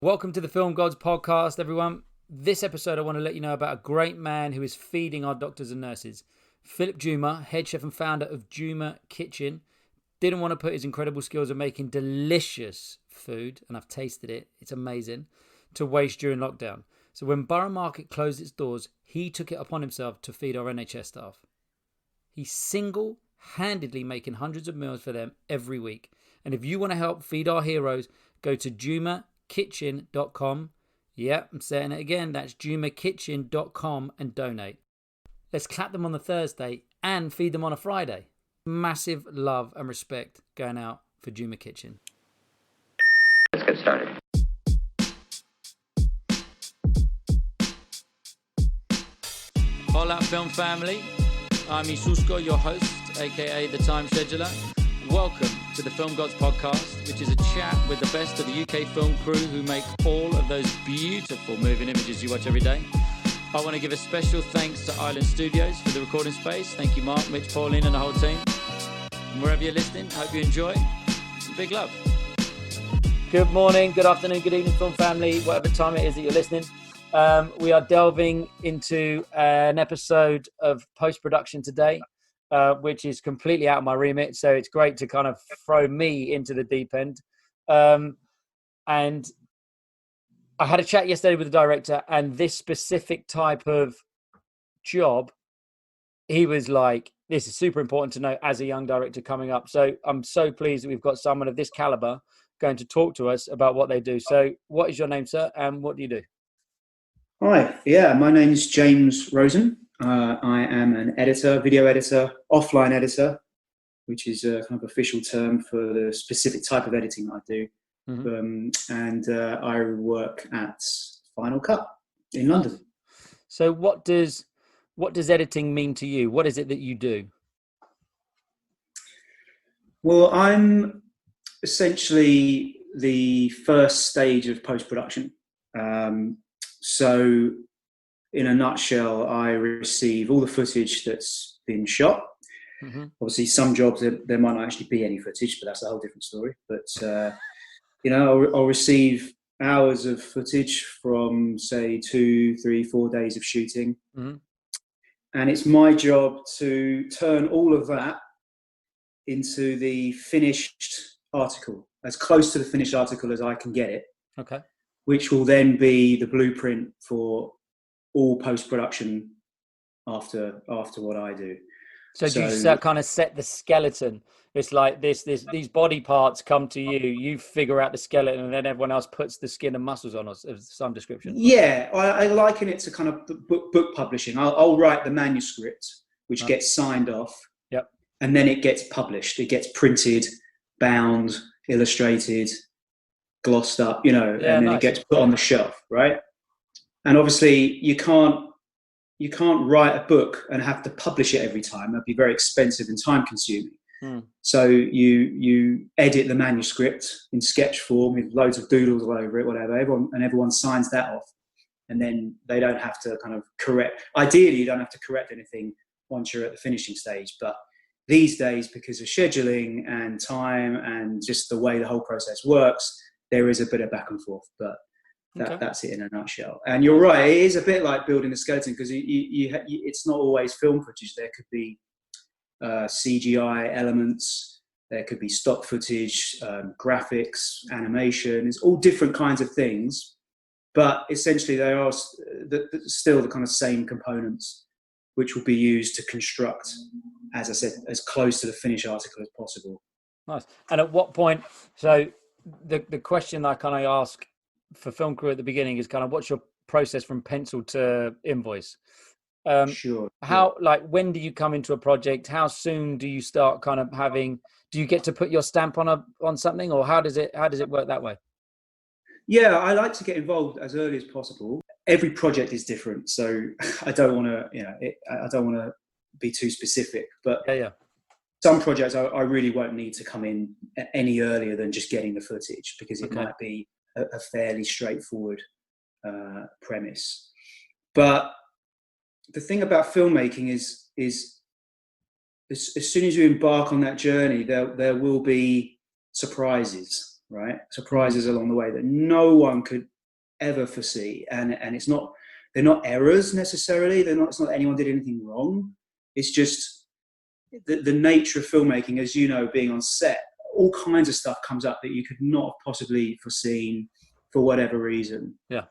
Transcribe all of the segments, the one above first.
Welcome to the Film Gods podcast, everyone. This episode, I want to let you know about a great man who is feeding our doctors and nurses. Philip Juma, head chef and founder of Juma Kitchen, didn't want to put his incredible skills of making delicious food, and I've tasted it, it's amazing, to waste during lockdown. So when Borough Market closed its doors, he took it upon himself to feed our NHS staff. He's single-handedly making hundreds of meals for them every week. And if you want to help feed our heroes, go to jumakitchen.com. Yeah, I'm saying it again. That's jumakitchen.com and donate. Let's clap them on the Thursday and feed them on a Friday. Massive love and respect going out for Juma Kitchen. Let's get started. Hola, film family. I'm Isusko, your host, aka the Time Scheduler. Welcome to the Film Gods podcast, which is a chat with the best of the UK film crew who make all of those beautiful moving images you watch every day. I want to give a special thanks to Island Studios for the recording space. Thank you, Mark, Mitch, Pauline, and the whole team. And wherever you're listening, hope you enjoy. Big love. Good morning, good afternoon, good evening, film family, whatever time it is that you're listening. We are delving into an episode of post-production today, which is completely out of my remit. So it's great to kind of throw me into the deep end. And I had a chat yesterday with the director, and this specific type of job, he was like, this is super important to know as a young director coming up. So I'm so pleased that we've got someone of this caliber going to talk to us about what they do. So what is your name, sir? And what do you do? Hi, my name is James Rosen. I am an editor, video editor, offline editor, which is a kind of official term for the specific type of editing I do. Mm-hmm. And I work at Final Cut in London. So what does editing mean to you? What is it that you do? Well, I'm essentially the first stage of post-production. So in a nutshell, I receive all the footage that's been shot. Mm-hmm. Obviously, some jobs there might not actually be any footage, but that's a whole different story. But I'll receive hours of footage from, say, 2, 3, 4 days of shooting, mm-hmm. and it's my job to turn all of that into the finished article, as close to the finished article as I can get it. Okay. Which will then be the blueprint for all post-production after what I do. So do you kind of set the skeleton? It's like these body parts come to you, you figure out the skeleton, and then everyone else puts the skin and muscles on us, of some description. Yeah, I liken it to kind of book publishing. I'll write the manuscript, which gets signed off. Yep. And then it gets published. It gets printed, bound, illustrated, glossed up, and then nice. It gets put on the shelf, right? And obviously you can't write a book and have to publish it every time. That'd be very expensive and time consuming. So you edit the manuscript in sketch form with loads of doodles all over it, whatever. Everyone signs that off, and then they don't have to kind of correct. Ideally, you don't have to correct anything once you're at the finishing stage. But these days, because of scheduling and time and just the way the whole process works, there is a bit of back and forth, but that's it in a nutshell. And you're right, it is a bit like building a skeleton, because it's not always film footage. There could be CGI elements, there could be stock footage, graphics, animation. It's all different kinds of things, but essentially they are still the kind of same components, which will be used to construct, as I said, as close to the finished article as possible. Nice. And at what point, so the question I kind of ask for film crew at the beginning is kind of, what's your process from pencil to invoice? Sure. How, like, when do you come into a project? How soon do you start kind of do you get to put your stamp on something, or how does it work that way? Yeah, I like to get involved as early as possible. Every project is different, so I don't want to be too specific, but yeah. Some projects I really won't need to come in any earlier than just getting the footage, because it might be a fairly straightforward premise. But the thing about filmmaking is as soon as you embark on that journey, there will be surprises, right? Surprises along the way that no one could ever foresee. And they're not errors necessarily. It's not that anyone did anything wrong. It's just the nature of filmmaking, as you know, being on set, all kinds of stuff comes up that you could not have possibly foreseen for whatever reason. Yeah.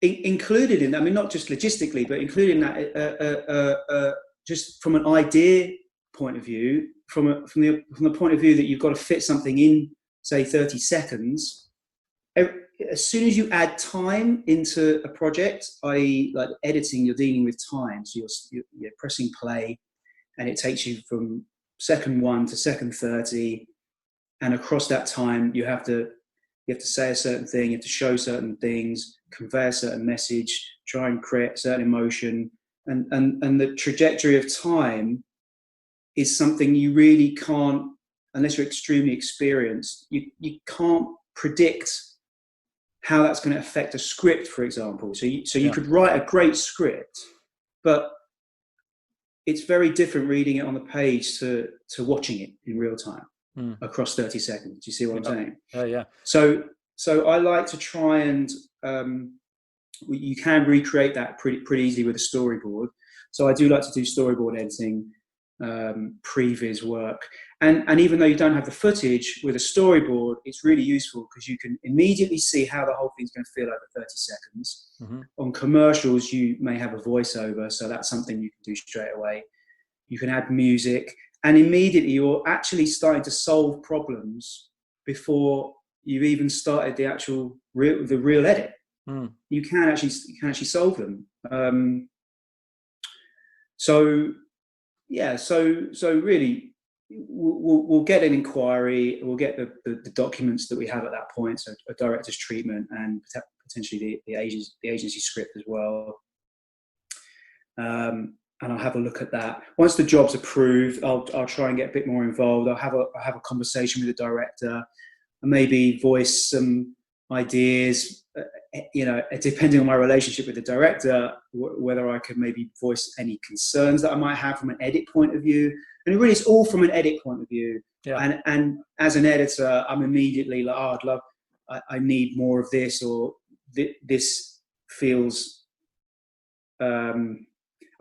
Included in, I mean, not just logistically, but including that, just from an idea point of view, from the point of view that you've got to fit something in, say 30 seconds. As soon as you add time into a project, i.e. like editing, you're dealing with time. So you're pressing play and it takes you from second 1 to second 30. And across that time, you have to say a certain thing, you have to show certain things, convey a certain message, try and create a certain emotion. And the trajectory of time is something you really can't, unless you're extremely experienced, you can't predict how that's going to affect a script, for example. So you could write a great script, but it's very different reading it on the page to watching it in real time across 30 seconds. Do you see what I'm saying? Yeah. So I like to try and you can recreate that pretty easily with a storyboard. So I do like to do storyboard editing, previs work, and even though you don't have the footage, with a storyboard it's really useful because you can immediately see how the whole thing's going to feel over 30 seconds. On commercials you may have a voiceover, so that's something you can do straight away. You can add music, and immediately you're actually starting to solve problems before you've even started the real edit. You can actually solve them. So really, we'll get an inquiry, we'll get the documents that we have at that point, so a director's treatment and potentially the agency script as well. And I'll have a look at that. Once the job's approved, I'll try and get a bit more involved. I'll have a conversation with the director and maybe voice some ideas. Depending on my relationship with the director, whether I could maybe voice any concerns that I might have from an edit point of view. And it really is all from an edit point of view. Yeah. And as an editor, I'm immediately like, I need more of this, or this feels, I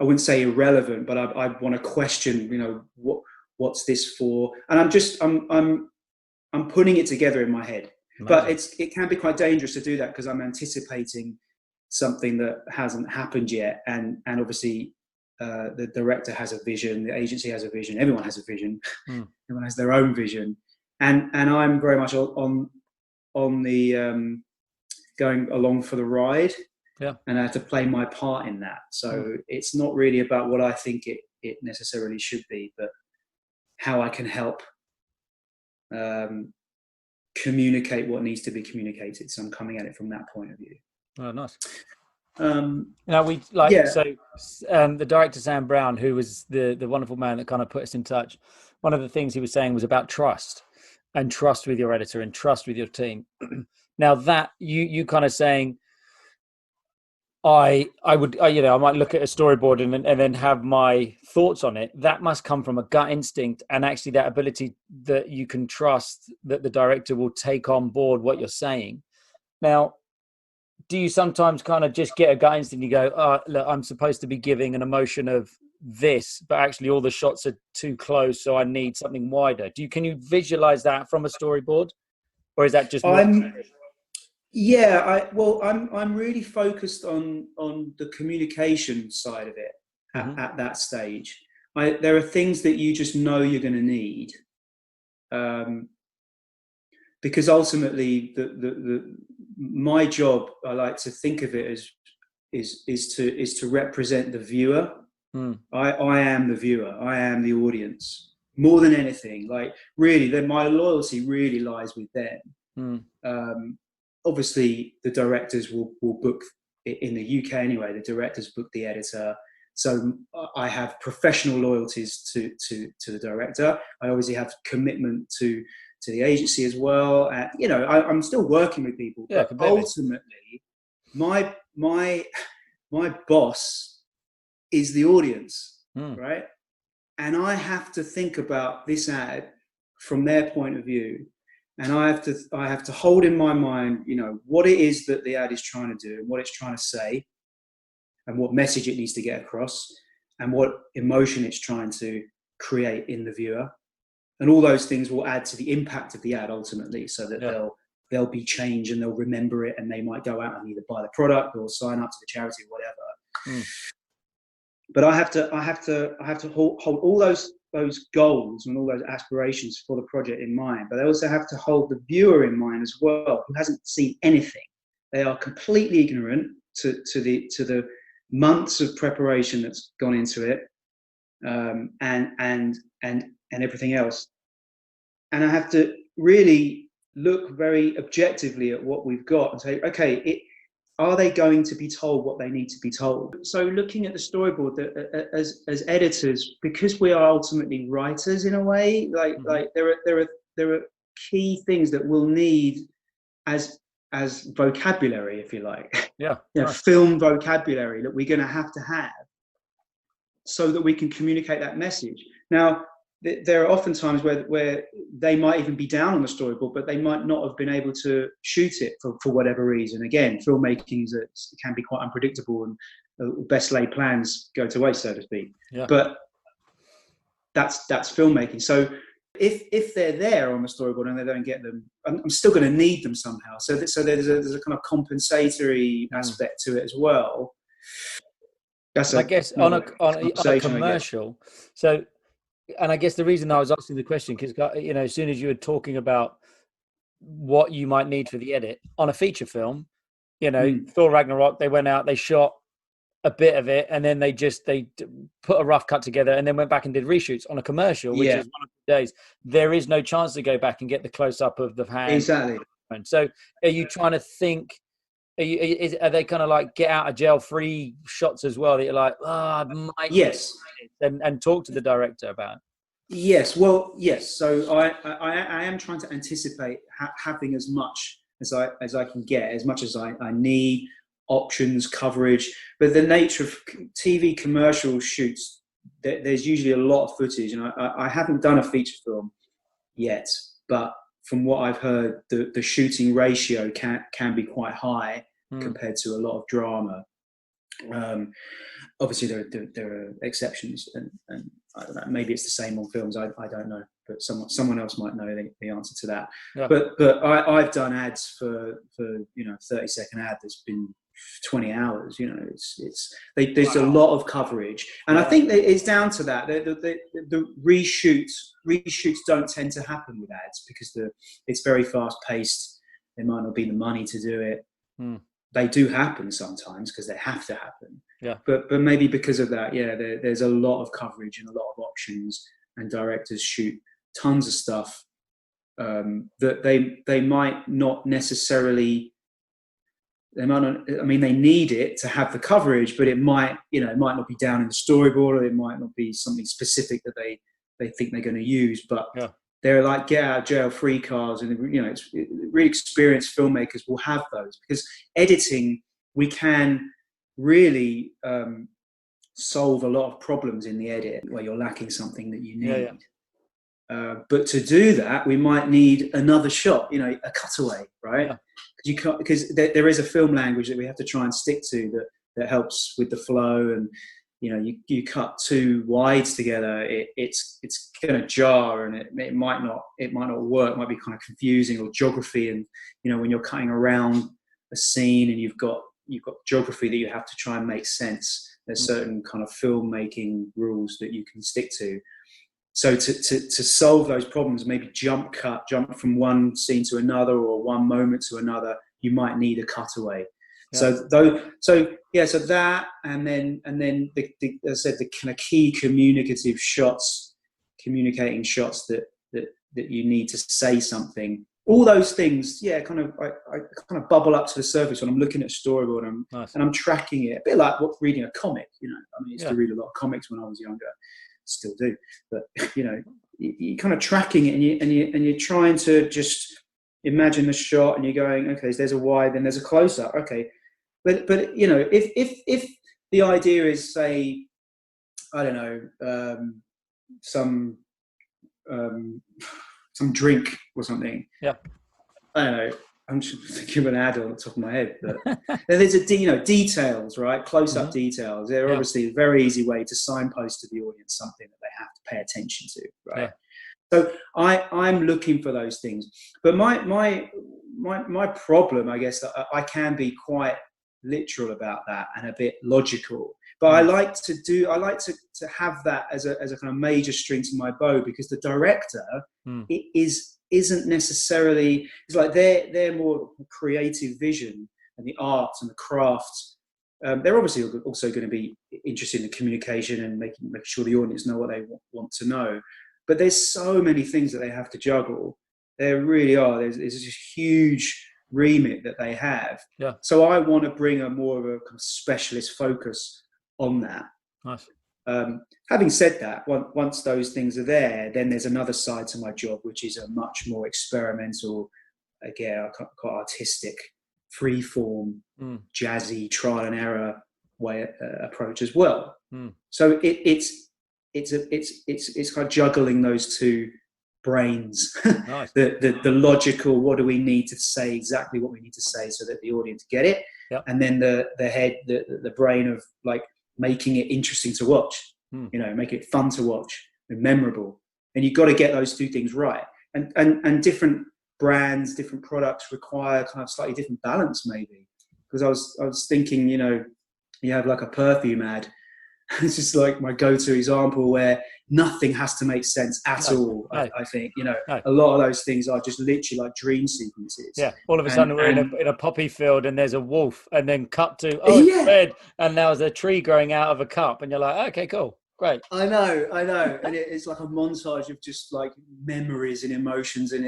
wouldn't say irrelevant, but I want to question, what's this for? And I'm putting it together in my head. Amazing. But it can be quite dangerous to do that because I'm anticipating something that hasn't happened yet, and obviously the director has a vision, the agency has a vision, everyone has a vision, everyone has their own vision, and I'm very much on the going along for the ride, and I have to play my part in that. So it's not really about what I think it necessarily should be, but how I can help communicate what needs to be communicated. So I'm coming at it from that point of view. Oh, nice. The director Sam Brown, who was the wonderful man that kind of put us in touch, one of the things he was saying was about trust with your editor and trust with your team. Now that you kind of saying, I might look at a storyboard and then have my thoughts on it. That must come from a gut instinct, and actually that ability that you can trust that the director will take on board what you're saying. Now, do you sometimes kind of just get a gut instinct and you go, look, I'm supposed to be giving an emotion of this, but actually all the shots are too close, so I need something wider? Can you visualize that from a storyboard, or is that just I'm really focused on the communication side of it at that stage. There are things that you just know you're going to need, because ultimately my job, I like to think of it as is to represent the viewer. I am the viewer. I am the audience more than anything. Like really, then my loyalty really lies with them. Obviously, the directors will book, in the UK anyway, the directors book the editor. So I have professional loyalties to the director. I obviously have commitment to the agency as well. And, I'm still working with people. Yeah, but ultimately, my boss is the audience, right? And I have to think about this ad from their point of view. and I have to hold in my mind, what it is that the ad is trying to do, and what it's trying to say, and what message it needs to get across, and what emotion it's trying to create in the viewer. And all those things will add to the impact of the ad ultimately, so that there'll be change, and they'll remember it, and they might go out and either buy the product or sign up to the charity or whatever. But I have to hold all those goals and all those aspirations for the project in mind. But I also have to hold the viewer in mind as well, who hasn't seen anything. They are completely ignorant to the months of preparation that's gone into it, and everything else. And I have to really look very objectively at what we've got and say, okay, are they going to be told what they need to be told? So looking at the storyboard, as editors, because we are ultimately writers in a way, like there are key things that we'll need as vocabulary, if you like. Film vocabulary that we're going to have so that we can communicate that message. Now, there are often times where they might even be down on the storyboard, but they might not have been able to shoot it for whatever reason. Again, filmmaking can be quite unpredictable, and best laid plans go to waste, so to speak. But that's filmmaking. So if they're there on the storyboard and they don't get them, I'm still going to need them somehow. So there's a kind of compensatory aspect to it as well. I guess on a commercial. So, and I guess the reason I was asking the question, because as soon as you were talking about what you might need for the edit on a feature film, Thor Ragnarok, they went out, they shot a bit of it, and then they put a rough cut together, and then went back and did reshoots. On a commercial, which is one of the days, there is no chance to go back and get the close up of the hand. Exactly. So, are you trying to think? Are they kind of like get out of jail free shots as well, that you're like, I might and talk to the director about? Yes, well, yes. So I am trying to anticipate having as much as I can get, as much as I need, options, coverage. But the nature of TV commercial shoots, there's usually a lot of footage, and I haven't done a feature film yet, but from what I've heard, the shooting ratio can be quite high compared to a lot of drama. Obviously, there are exceptions, and I don't know. Maybe it's the same on films. I don't know, but someone else might know the answer to that. Yeah. But I've done ads for 30-second ad that's been 20 hours. There's a lot of coverage, and I think that it's down to that. The reshoots don't tend to happen with ads because it's very fast paced. There might not be the money to do it. They do happen sometimes because they have to happen. Yeah. But maybe because of that, there's a lot of coverage and a lot of options, and directors shoot tons of stuff that they might not necessarily. They might not. I mean, they need it to have the coverage, but it might not be down in the storyboard, or it might not be something specific that they think they're going to use. But they're like get out of jail free cards, and it's really experienced filmmakers will have those, because editing, we can really solve a lot of problems in the edit where you're lacking something that you need. But to do that, we might need another shot, a cutaway, right? Because there is a film language that we have to try and stick to that helps with the flow, and you cut two wides together, it's going to jar, and it might not work. It might be kind of confusing, or geography, and when you're cutting around a scene and you've got geography that you have to try and make sense. There's certain kind of filmmaking rules that you can stick to. So to solve those problems, maybe jump from one scene to another, or one moment to another, you might need a cutaway. So that, and then as I said, the kind of key communicating shots that you need to say something. All those things, I kind of bubble up to the surface when I'm looking at a storyboard and I'm tracking it, a bit like reading a comic. I used to read a lot of comics when I was younger, still do. But you're kind of tracking it, and you're trying to just imagine the shot, and you're going, okay, there's a wide, then there's a close up, okay. But if the idea is, say, I don't know, some some drink or something. Yeah. I don't know. I'm just thinking of an ad on the top of my head, but there's details, right? Close-up details. They're obviously a very easy way to signpost to the audience something that they have to pay attention to, right? Yeah. So I'm looking for those things, but my problem, I guess, that I can be quite literal about that and a bit logical. But I like to have that as a kind of major string to my bow, because the director isn't necessarily, it's like they're more creative vision and the arts and the crafts. They're obviously also going to be interested in the communication and making sure the audience know what they want to know. But there's so many things that they have to juggle. There really are. There's this huge remit that they have. Yeah. So I want to bring a more of a kind of specialist focus on that. Nice. Having said that, once those things are there, then there's another side to my job, which is a much more experimental, again, quite artistic, free-form, jazzy, trial and error way approach as well. So it's kind of juggling those two brains. Nice. the logical, what do we need to say, exactly what we need to say so that the audience get it, and then the head, the brain of like making it interesting to watch, make it fun to watch and memorable. And you've got to get those two things right. And different brands, different products require kind of slightly different balance, maybe. Because I was thinking, you have like a perfume ad. It's just like my go-to example where nothing has to make sense at all. I think, a lot of those things are just literally like dream sequences. Yeah. All of a sudden we're in a poppy field and there's a wolf, and then cut to, it's red, and now there's a tree growing out of a cup, and you're like, okay, cool. Great. I know. And it's like a montage of just like memories and emotions, and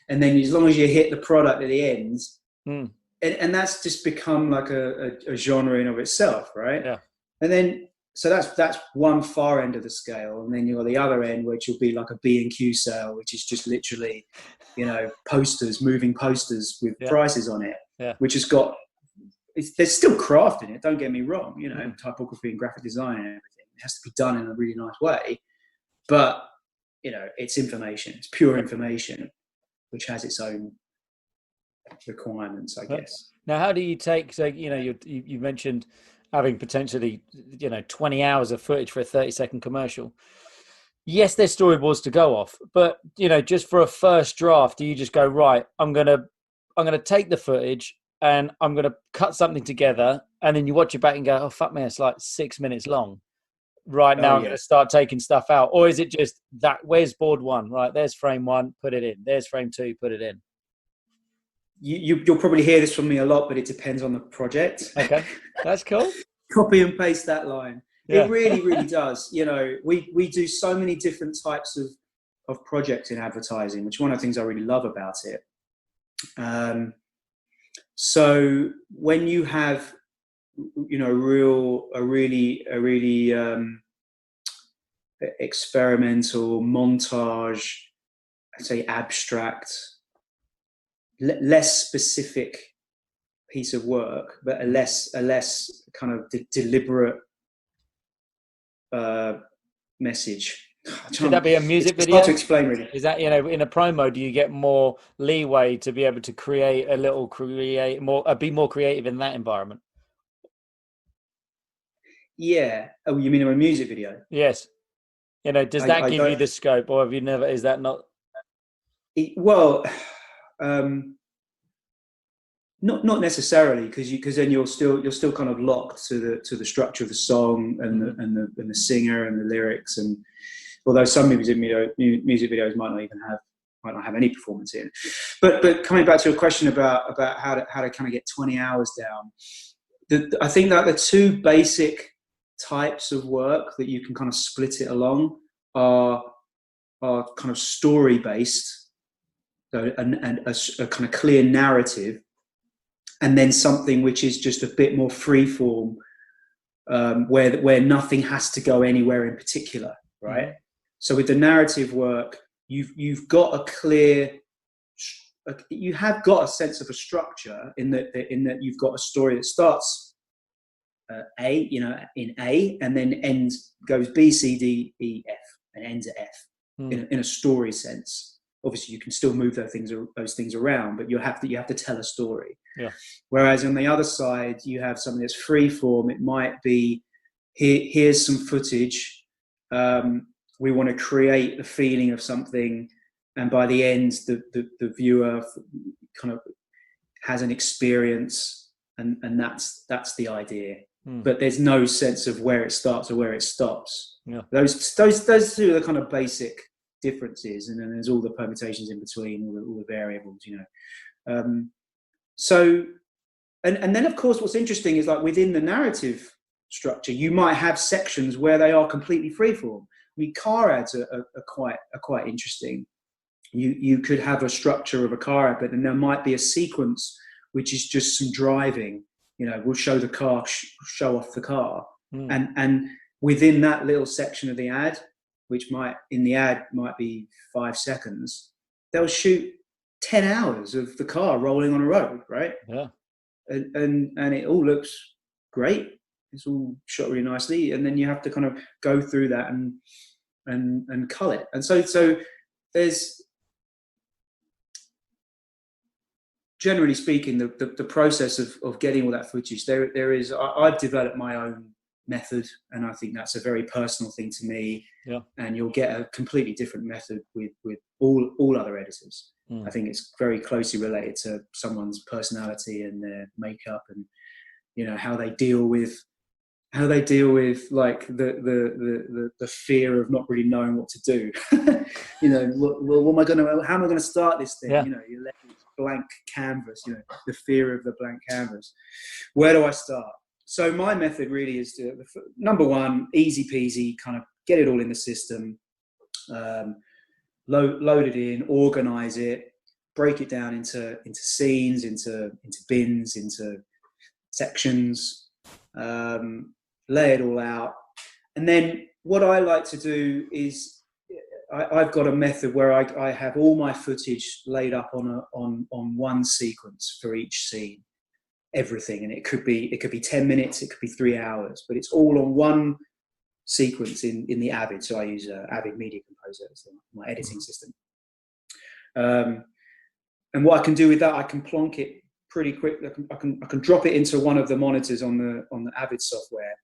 then as long as you hit the product at the end, and that's just become like a genre in of itself, right? Yeah. And then, so that's one far end of the scale, and then you're the other end, which will be like a B&Q sale, which is just literally, moving posters with prices on it, which has got, there's still craft in it. Don't get me wrong, typography and graphic design and everything. It has to be done in a really nice way, but it's information. It's pure information, which has its own requirements, I guess. Now, how do you take? So you mentioned having potentially 20 hours of footage for a 30-second commercial. Yes, there's storyboards to go off, but just for a first draft, do you just go, right, I'm gonna take the footage and I'm gonna cut something together, and then you watch it back and go, oh fuck me, it's like 6 minutes long. Right now, I'm going to start taking stuff out. Or is it just that, where's board one? Right, there's frame one, put it in. There's frame two, put it in. You'll probably hear this from me a lot, but it depends on the project. Okay, that's cool. Copy and paste that line. Yeah. It really, really does. We do so many different types of projects in advertising, which is one of the things I really love about it. So when you have a really experimental montage, I'd say abstract, less specific piece of work, but a less kind of deliberate message. Should that be a music video? It's hard to explain, really. Is that, in a promo, do you get more leeway to be able to be more creative in that environment? Yeah. Oh, you mean in a music video? Yes. Does that give you the scope, or have you never? Is that not? Well, not necessarily, because then you're still kind of locked to the structure of the song and the singer and the lyrics, and although some music videos might not have any performance in it. But coming back to your question about how to kind of get 20 hours down, I think that the two basic types of work that you can kind of split it along are kind of story based, and a kind of clear narrative, and then something which is just a bit more freeform, where nothing has to go anywhere in particular, right? Mm-hmm. So with the narrative work, you've got a clear, you have got a sense of a structure in that you've got a story that starts in A, and then goes B, C, D, E, F, and ends at F, in a story sense. obviously you can still move those things around, but you have to tell a story. Yeah. Whereas on the other side, you have something that's free form. It might be, here's some footage. We want to create the feeling of something, and by the end, the viewer kind of has an experience, and that's the idea. But there's no sense of where it starts or where it stops. Yeah. Those two are the kind of basic differences, and then there's all the permutations in between, all the variables, so and then of course what's interesting is, like, within the narrative structure, you might have sections where they are completely freeform. I mean, car ads are quite interesting. You could have a structure of a car ad, but then there might be a sequence which is just some driving. We'll show the car, show off the car, and within that little section of the ad, which might be 5 seconds, they'll shoot 10 hours of the car rolling on a road, right? Yeah. And it all looks great. It's all shot really nicely, and then you have to kind of go through that and cull it. And so there's, generally speaking, the process of getting all that footage. There is. I've developed my own method, and I think that's a very personal thing to me. Yeah. And you'll get a completely different method with all other editors. I think it's very closely related to someone's personality and their makeup, and how they deal with like the fear of not really knowing what to do. How am I gonna start this thing? Yeah. You're left with blank canvas. The fear of the blank canvas. Where do I start? So my method really is to, number one, easy peasy, kind of get it all in the system, load it in, organize it, break it down into scenes, into bins, into sections, lay it all out. And then what I like to do is, I've got a method where I have all my footage laid up on one sequence for each scene, everything, and it could be 10 minutes, it could be 3 hours, but it's all on one sequence in the Avid. So I use Avid Media Composer, so my editing system. And what I can do with that, I can plonk it pretty quick. I can drop it into one of the monitors on the Avid software,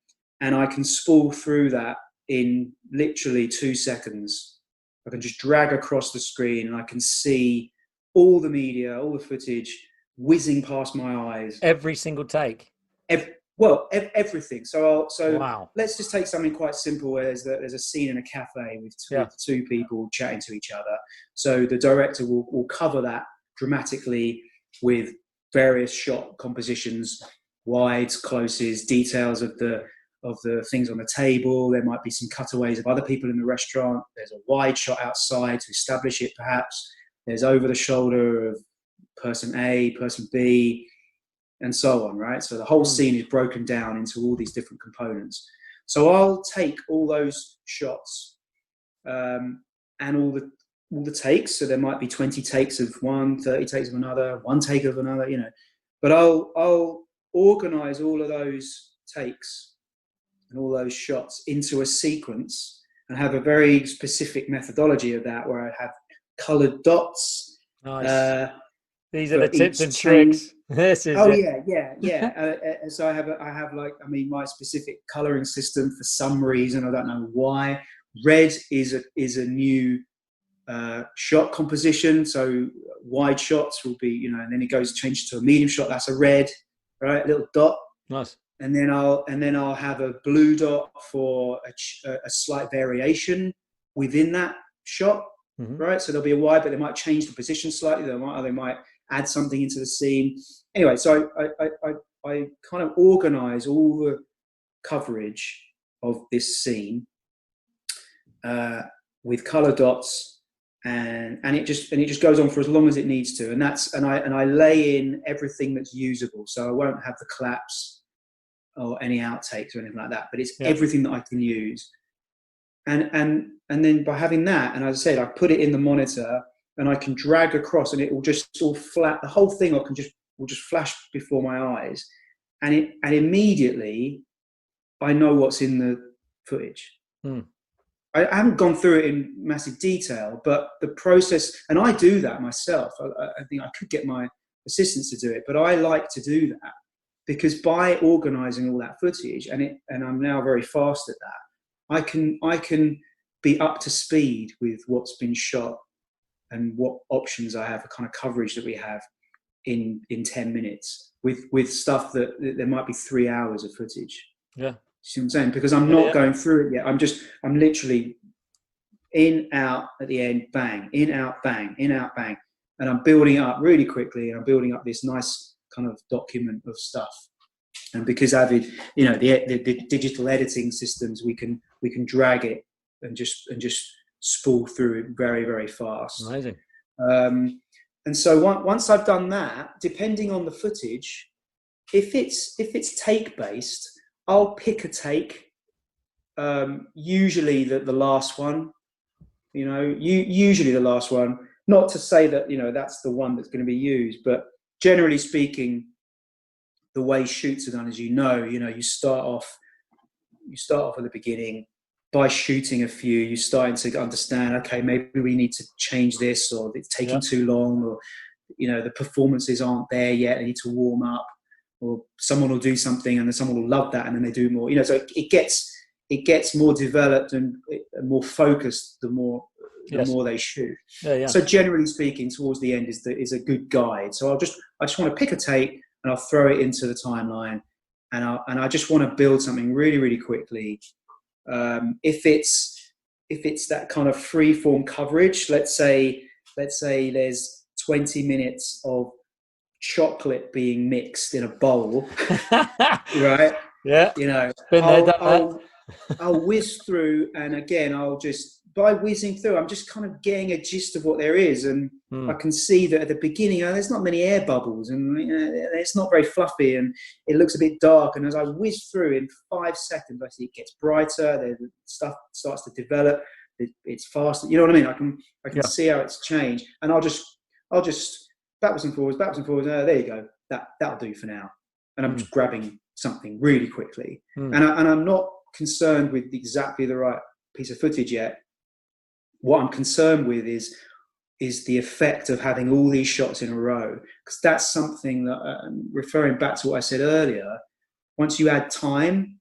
and I can spool through that in literally 2 seconds. I can just drag across the screen, and I can see all the media, all the footage whizzing past my eyes. Every single take. Everything. So wow. Let's just take something quite simple, where there's a scene in a cafe with two people chatting to each other. So the director will cover that dramatically with various shot compositions, wides, closes, details of the things on the table. There might be some cutaways of other people in the restaurant. There's a wide shot outside to establish it, perhaps. There's over the shoulder of person A, person B, and so on, right? So the whole scene is broken down into all these different components. So I'll take all those shots and all the takes. So there might be 20 takes of one, 30 takes of another, one take of another, But I'll organize all of those takes and all those shots into a sequence, and have a very specific methodology of that, where I have colored dots. Nice. These are the tips and tricks. This is yeah. So I have my specific coloring system for some reason. I don't know why. Red is a new shot composition. So wide shots will be, and then it changes to a medium shot. That's a red, right? A little dot. Nice. And then I'll have a blue dot for a slight variation within that shot, right? So there'll be a wide, but they might change the position slightly. They might add something into the scene. Anyway, so I kind of organize all the coverage of this scene with color dots, and it just goes on for as long as it needs to. And I lay in everything that's usable. So I won't have the claps or any outtakes or anything like that, but it's everything that I can use. And then by having that, and as I said, I put it in the monitor, and I can drag across, and it will just all flat. The whole thing will just flash before my eyes, and immediately I know what's in the footage. I haven't gone through it in massive detail, but the process, and I do that myself. I think I could get my assistants to do it, but I like to do that because by organising all that footage, and I'm now very fast at that, I can be up to speed with what's been shot and what options I have, the kind of coverage that we have in 10 minutes with stuff that there might be 3 hours of footage. Yeah. See what I'm saying? Because I'm not going through it yet. I'm literally in, out, at the end, bang, in, out, bang, in, out, bang. And I'm building it up really quickly, and I'm building up this nice kind of document of stuff. And because Avid, the digital editing systems, we can drag it and just spool through it very, very fast. Amazing. And so once I've done that, depending on the footage, if it's take based, I'll pick a take. Usually the last one, usually the last one. Not to say that that's the one that's going to be used, but generally speaking, the way shoots are done is you start off at the beginning. By shooting a few, you're starting to understand, okay, maybe we need to change this, or it's taking too long, or the performances aren't there yet, they need to warm up, or someone will do something and then someone will love that and then they do more. So it gets more developed and more focused the more they shoot. So generally speaking, towards the end is a good guide. So I just want to pick a take and I'll throw it into the timeline, and I just want to build something really, really quickly. If it's that kind of free form coverage, let's say there's 20 minutes of chocolate being mixed in a bowl, right? Yeah. I'll whiz through, and again, by whizzing through, I'm just kind of getting a gist of what there is, and I can see that at the beginning, there's not many air bubbles, and it's not very fluffy, and it looks a bit dark. And as I whiz through, in 5 seconds, I see it gets brighter. The stuff starts to develop. It's faster. You know what I mean? I can see how it's changed, and I'll just backwards and forwards. There you go. That'll do for now. And I'm just grabbing something really quickly, and I'm not concerned with exactly the right piece of footage yet. What I'm concerned with is the effect of having all these shots in a row, because that's something that, referring back to what I said earlier, once you add time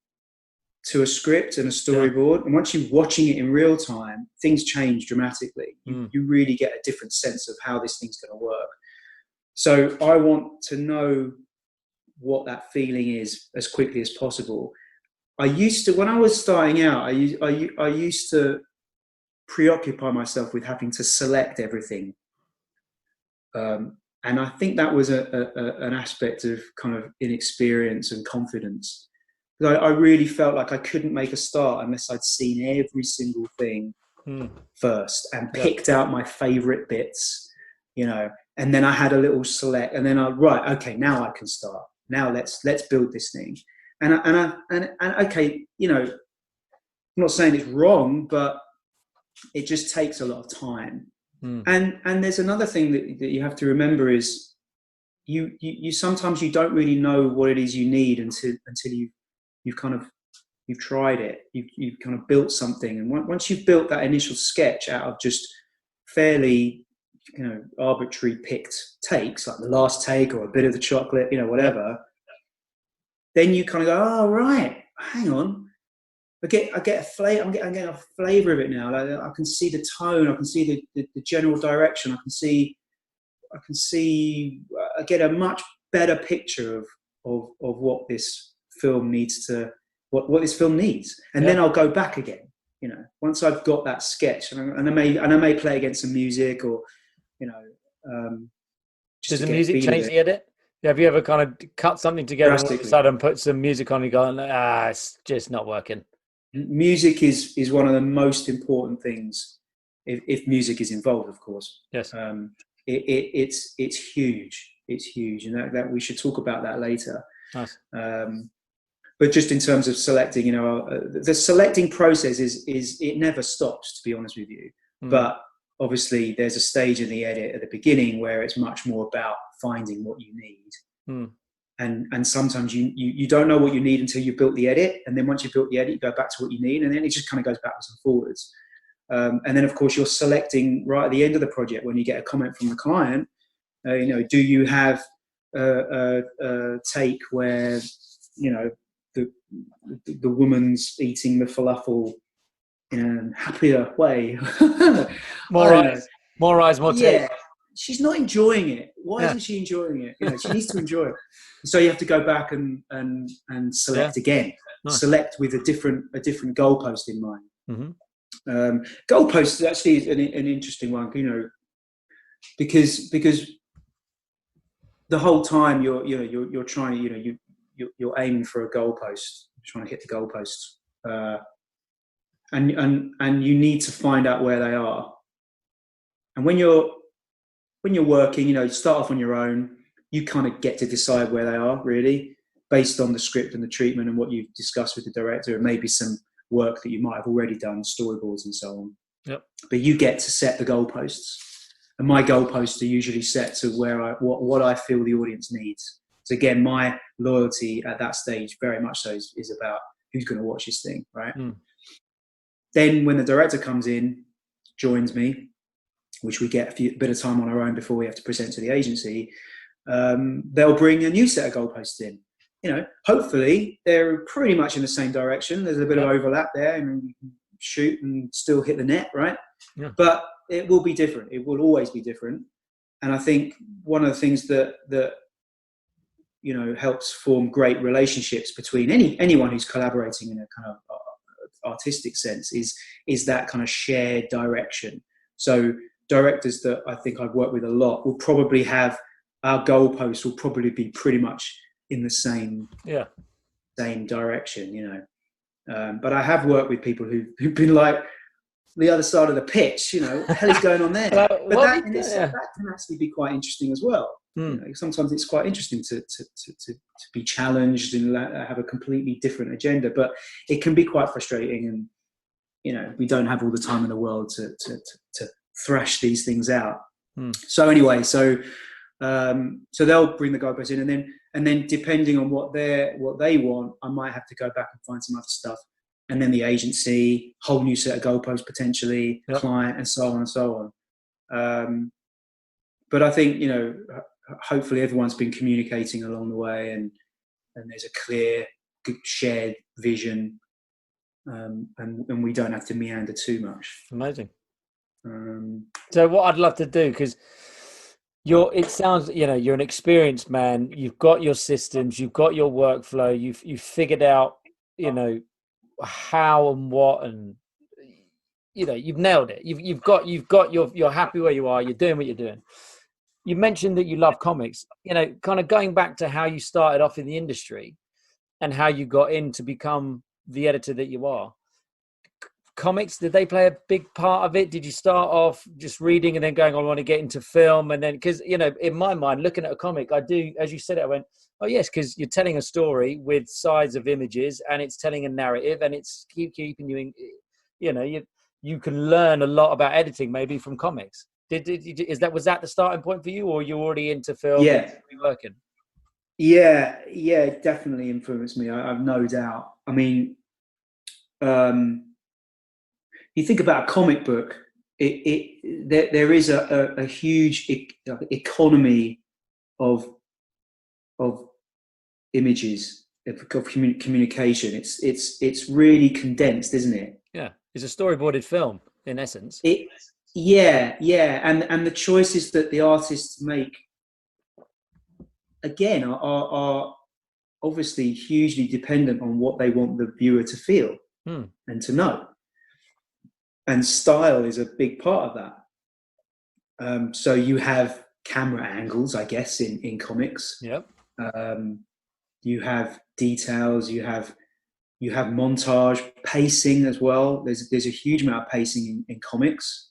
to a script and a storyboard, and once you're watching it in real time, things change dramatically. You really get a different sense of how this thing's going to work. So I want to know what that feeling is as quickly as possible. When I was starting out, I used to preoccupy myself with having to select everything, and I think that was an aspect of kind of inexperience and confidence. I really felt like I couldn't make a start unless I'd seen every single thing first and picked out my favorite bits, and then I had a little select, and then now I can start. Now let's build this thing, and okay, I'm not saying it's wrong, but it just takes a lot of time. And there's another thing that you have to remember is you sometimes you don't really know what it is you need until you've tried it, you've kind of built something, and once you've built that initial sketch out of just fairly arbitrary picked takes, like the last take or a bit of the chocolate, whatever, then you kind of go, oh right, hang on, I get a flavor. I'm getting a flavor of it now. I can see the tone. I can see the general direction. I get a much better picture of what this film needs what this film needs. And then I'll go back again. Once I've got that sketch, and I may play against some music, or does the music change the edit? Have you ever kind of cut something together and all of a sudden put some music on and go, it's just not working? Music is one of the most important things, if music is involved, of course. Yes. It's huge. It's huge, and that we should talk about that later. Nice. But just in terms of selecting, the selecting process is it never stops, to be honest with you. But obviously, there's a stage in the edit at the beginning where it's much more about finding what you need. and sometimes you don't know what you need until you've built the edit, and then once you've built the edit, you go back to what you need, and then it just kind of goes backwards and forwards. And then of course you're selecting right at the end of the project when you get a comment from the client. Do you have a take where the woman's eating the falafel in a happier way? More eyes, more taste. She's not enjoying it. Why isn't she enjoying it? She needs to enjoy it. So you have to go back and select again. Nice. Select with a different goalpost in mind. Mm-hmm. Goalpost is actually an interesting one, because the whole time you're trying to you're aiming for a goalpost, trying to hit the goalpost, and you need to find out where they are. And when you're working, you start off on your own. You kind of get to decide where they are, really, based on the script and the treatment and what you've discussed with the director, and maybe some work that you might have already done, storyboards and so on. Yep. But you get to set the goalposts, and my goalposts are usually set to where what I feel the audience needs. So again, my loyalty at that stage very much so is about who's going to watch this thing, right? Then when the director comes in, joins me, which we get a bit of time on our own before we have to present to the agency, they'll bring a new set of goalposts in. Hopefully they're pretty much in the same direction. There's a bit of overlap there, and you can shoot and still hit the net, right? Yeah. But it will be different. It will always be different. And I think one of the things that helps form great relationships between anyone who's collaborating in a kind of artistic sense is that kind of shared direction. So directors that I think I've worked with a lot will probably have our goalposts will probably be pretty much in the same direction, but I have worked with people who've been like the other side of the pitch, what the hell is going on there? But that can actually be quite interesting as well. Sometimes it's quite interesting to be challenged and have a completely different agenda, but it can be quite frustrating, and we don't have all the time in the world to thrash these things out. So anyway, so they'll bring the goalposts in, and then depending on what they want, I might have to go back and find some other stuff, and then the agency, whole new set of goalposts potentially, client, and so on and so on. But I think hopefully everyone's been communicating along the way, and there's a clear, shared vision, and we don't have to meander too much. Amazing. So what I'd love to do, because it sounds you're an experienced man. You've got your systems, you've got your workflow, you've figured out how and what, and you've nailed it. You're happy where you are. You're doing what you're doing. You mentioned that you love comics. Kind of going back to how you started off in the industry and how you got in to become the editor that you are. Comics, did they play a big part of it? Did you start off just reading and then going, I want to get into film? And then, because, in my mind, looking at a comic, I do, as you said it, I went, oh yes, because you're telling a story with sides of images, and it's telling a narrative, and it's keeping you in, you can learn a lot about editing maybe from comics. Was that the starting point for you, or you already into film? Yeah. And working? Yeah, it definitely influenced me. I've no doubt. I mean, you think about a comic book, there is a huge economy of images, of communication. It's really condensed, isn't it? Yeah, it's a storyboarded film in essence. And the choices that the artists make, again, are obviously hugely dependent on what they want the viewer to feel and to know. And style is a big part of that. So you have camera angles, I guess, in comics. Yep. You have details. You have montage, pacing as well. There's a huge amount of pacing in comics.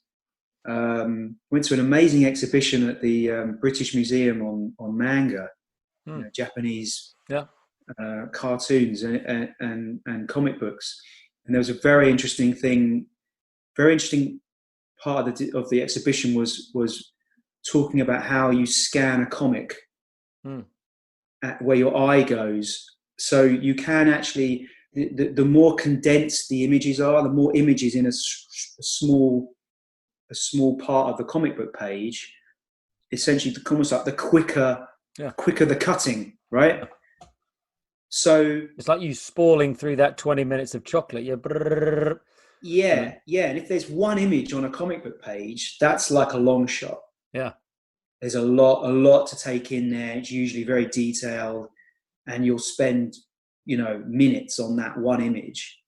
Went to an amazing exhibition at the British Museum on manga, Japanese cartoons and comic books. And there was a very interesting part of the exhibition was talking about how you scan a comic, at where your eye goes. So you can actually, the more condensed the images are, the more images in a small part of the comic book page, essentially almost like the quicker the cutting, right? So it's like you spalling through that 20 minutes of chocolate. Yeah. And if there's one image on a comic book page, that's like a long shot. Yeah. There's a lot to take in there. It's usually very detailed, and you'll spend, minutes on that one image,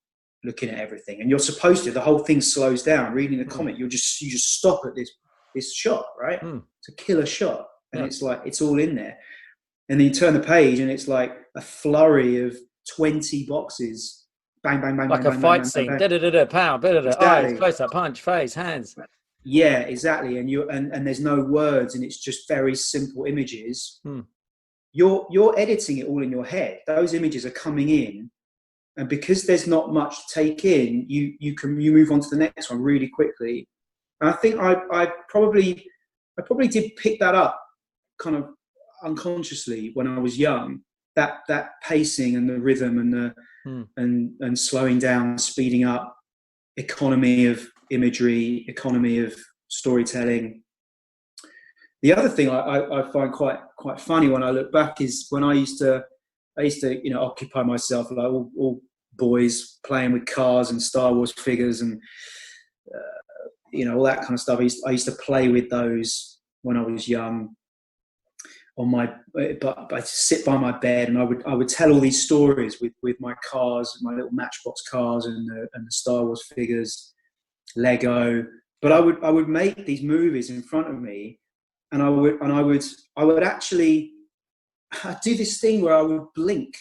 looking at everything. And you're supposed to. The whole thing slows down. Reading the comic, you just stop at this shot, right? It's a killer shot, and it's like it's all in there. And then you turn the page, and it's like a flurry of 20 boxes. Bang, bang, bang, like bang, a bang, fight bang, scene. bang, bang. Pow, Exactly. eyes, close up, punch, face, hands. Yeah, exactly. And there's no words, and it's just very simple images. You're editing it all in your head. Those images are coming in, and because there's not much to take in, you move on to the next one really quickly. And I think I probably did pick that up kind of unconsciously when I was young. That pacing and the rhythm and the and slowing down, speeding up, economy of imagery, economy of storytelling. The other thing I find quite funny when I look back is when I used to occupy myself like all boys playing with cars and Star Wars figures and all that kind of stuff. I used to play with those when I was young. But I'd sit by my bed and I would tell all these stories with my cars, my little Matchbox cars and the Star Wars figures, Lego. But I would make these movies in front of me, and I would actually do this thing where I would blink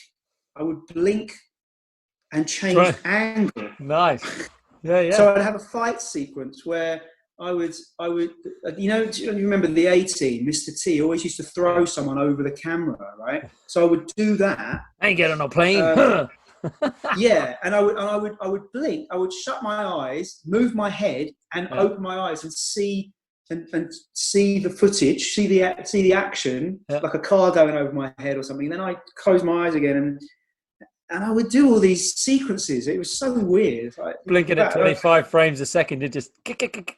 and change angle. Nice. Yeah. So I'd have a fight sequence where I would, do you remember the A-Team, Mr. T always used to throw someone over the camera, right? So I would do that. I ain't getting on a plane. Yeah, and I would blink. I would shut my eyes, move my head, and open my eyes and see see the footage, see the action, like a car going over my head or something. And then I close my eyes again and I would do all these sequences. It was so weird. Like, blinking at 25 frames a second, it just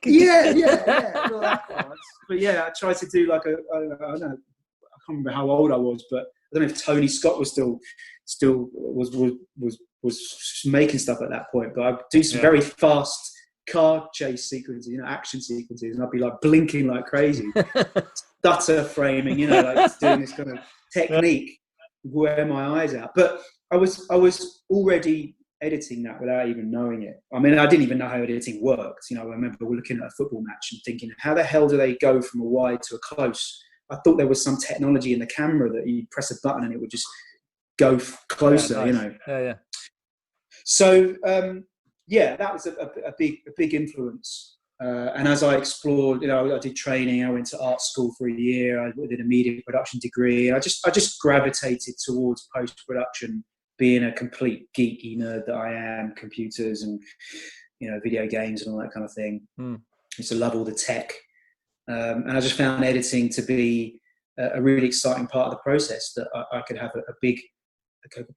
yeah. All that part. But yeah, I tried to do like I don't know. I can't remember how old I was, but I don't know if Tony Scott was still was making stuff at that point. But I'd do some very fast car chase sequences, action sequences, and I'd be like blinking like crazy, stutter framing, like doing this kind of technique, wear my eyes out. But I was already editing that without even knowing it. I mean, I didn't even know how editing worked. I remember we were looking at a football match and thinking, how the hell do they go from a wide to a close? I thought there was some technology in the camera that you press a button and it would just go closer, nice. Yeah. So, that was a big influence. And as I explored, I did training. I went to art school for a year. I did a media production degree. I just gravitated towards post-production, being a complete geeky nerd that I am, computers and video games and all that kind of thing. I used to love all the tech, and I just found editing to be a really exciting part of the process. That I could have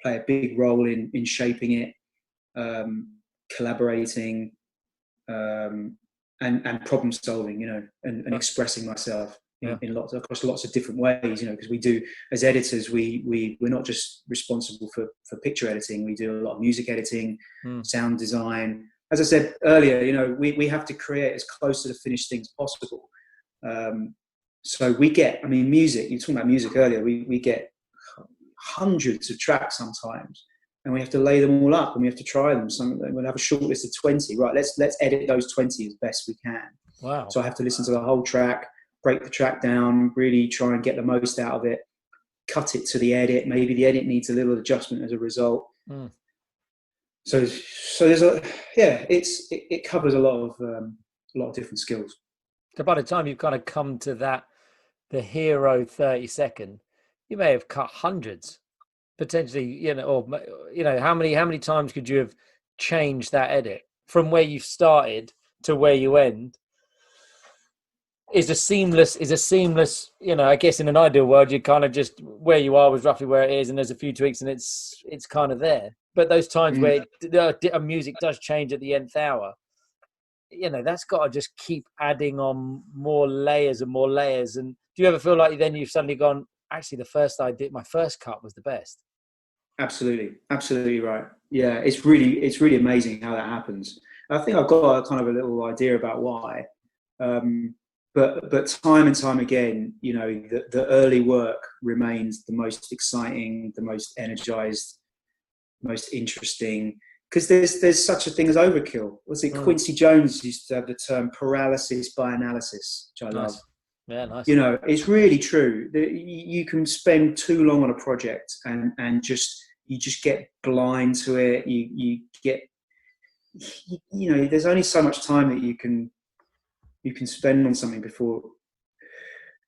play a big role in shaping it, collaborating, and problem solving, and expressing myself across lots of different ways, because we do, as editors, we're not just responsible for picture editing. We do a lot of music editing, sound design. As I said earlier, we have to create as close to the finished thing as possible. So we get, music, you were talking about music earlier, we get hundreds of tracks sometimes, and we have to lay them all up and we have to try them. We'll have a short list of 20. Right, let's edit those 20 as best we can. Wow. So I have to listen to the whole track, break the track down, really try and get the most out of it, cut it to the edit. Maybe the edit needs a little adjustment as a result. So there's it covers a lot of different skills. So by the time you've kind of come to the hero 30-second, you may have cut hundreds. Potentially, how many times could you have changed that edit from where you started to where you end? is a seamless, I guess in an ideal world, you kind of just where you are was roughly where it is, and there's a few tweaks and it's kind of there. But those times where music does change at the nth hour, that's got to just keep adding on more layers and more layers. And do you ever feel like then you've suddenly gone, actually the first I did, my first cut was the best? Absolutely right. Yeah, it's really amazing how that happens. I think I've got a kind of a little idea about why. But time and time again, the early work remains the most exciting, the most energized, most interesting, because there's such a thing as overkill. Was it Quincy Jones used to have the term paralysis by analysis, which I love. Yeah, nice. It's really true. You can spend too long on a project and you just get blind to it. You get, there's only so much time that you can spend on something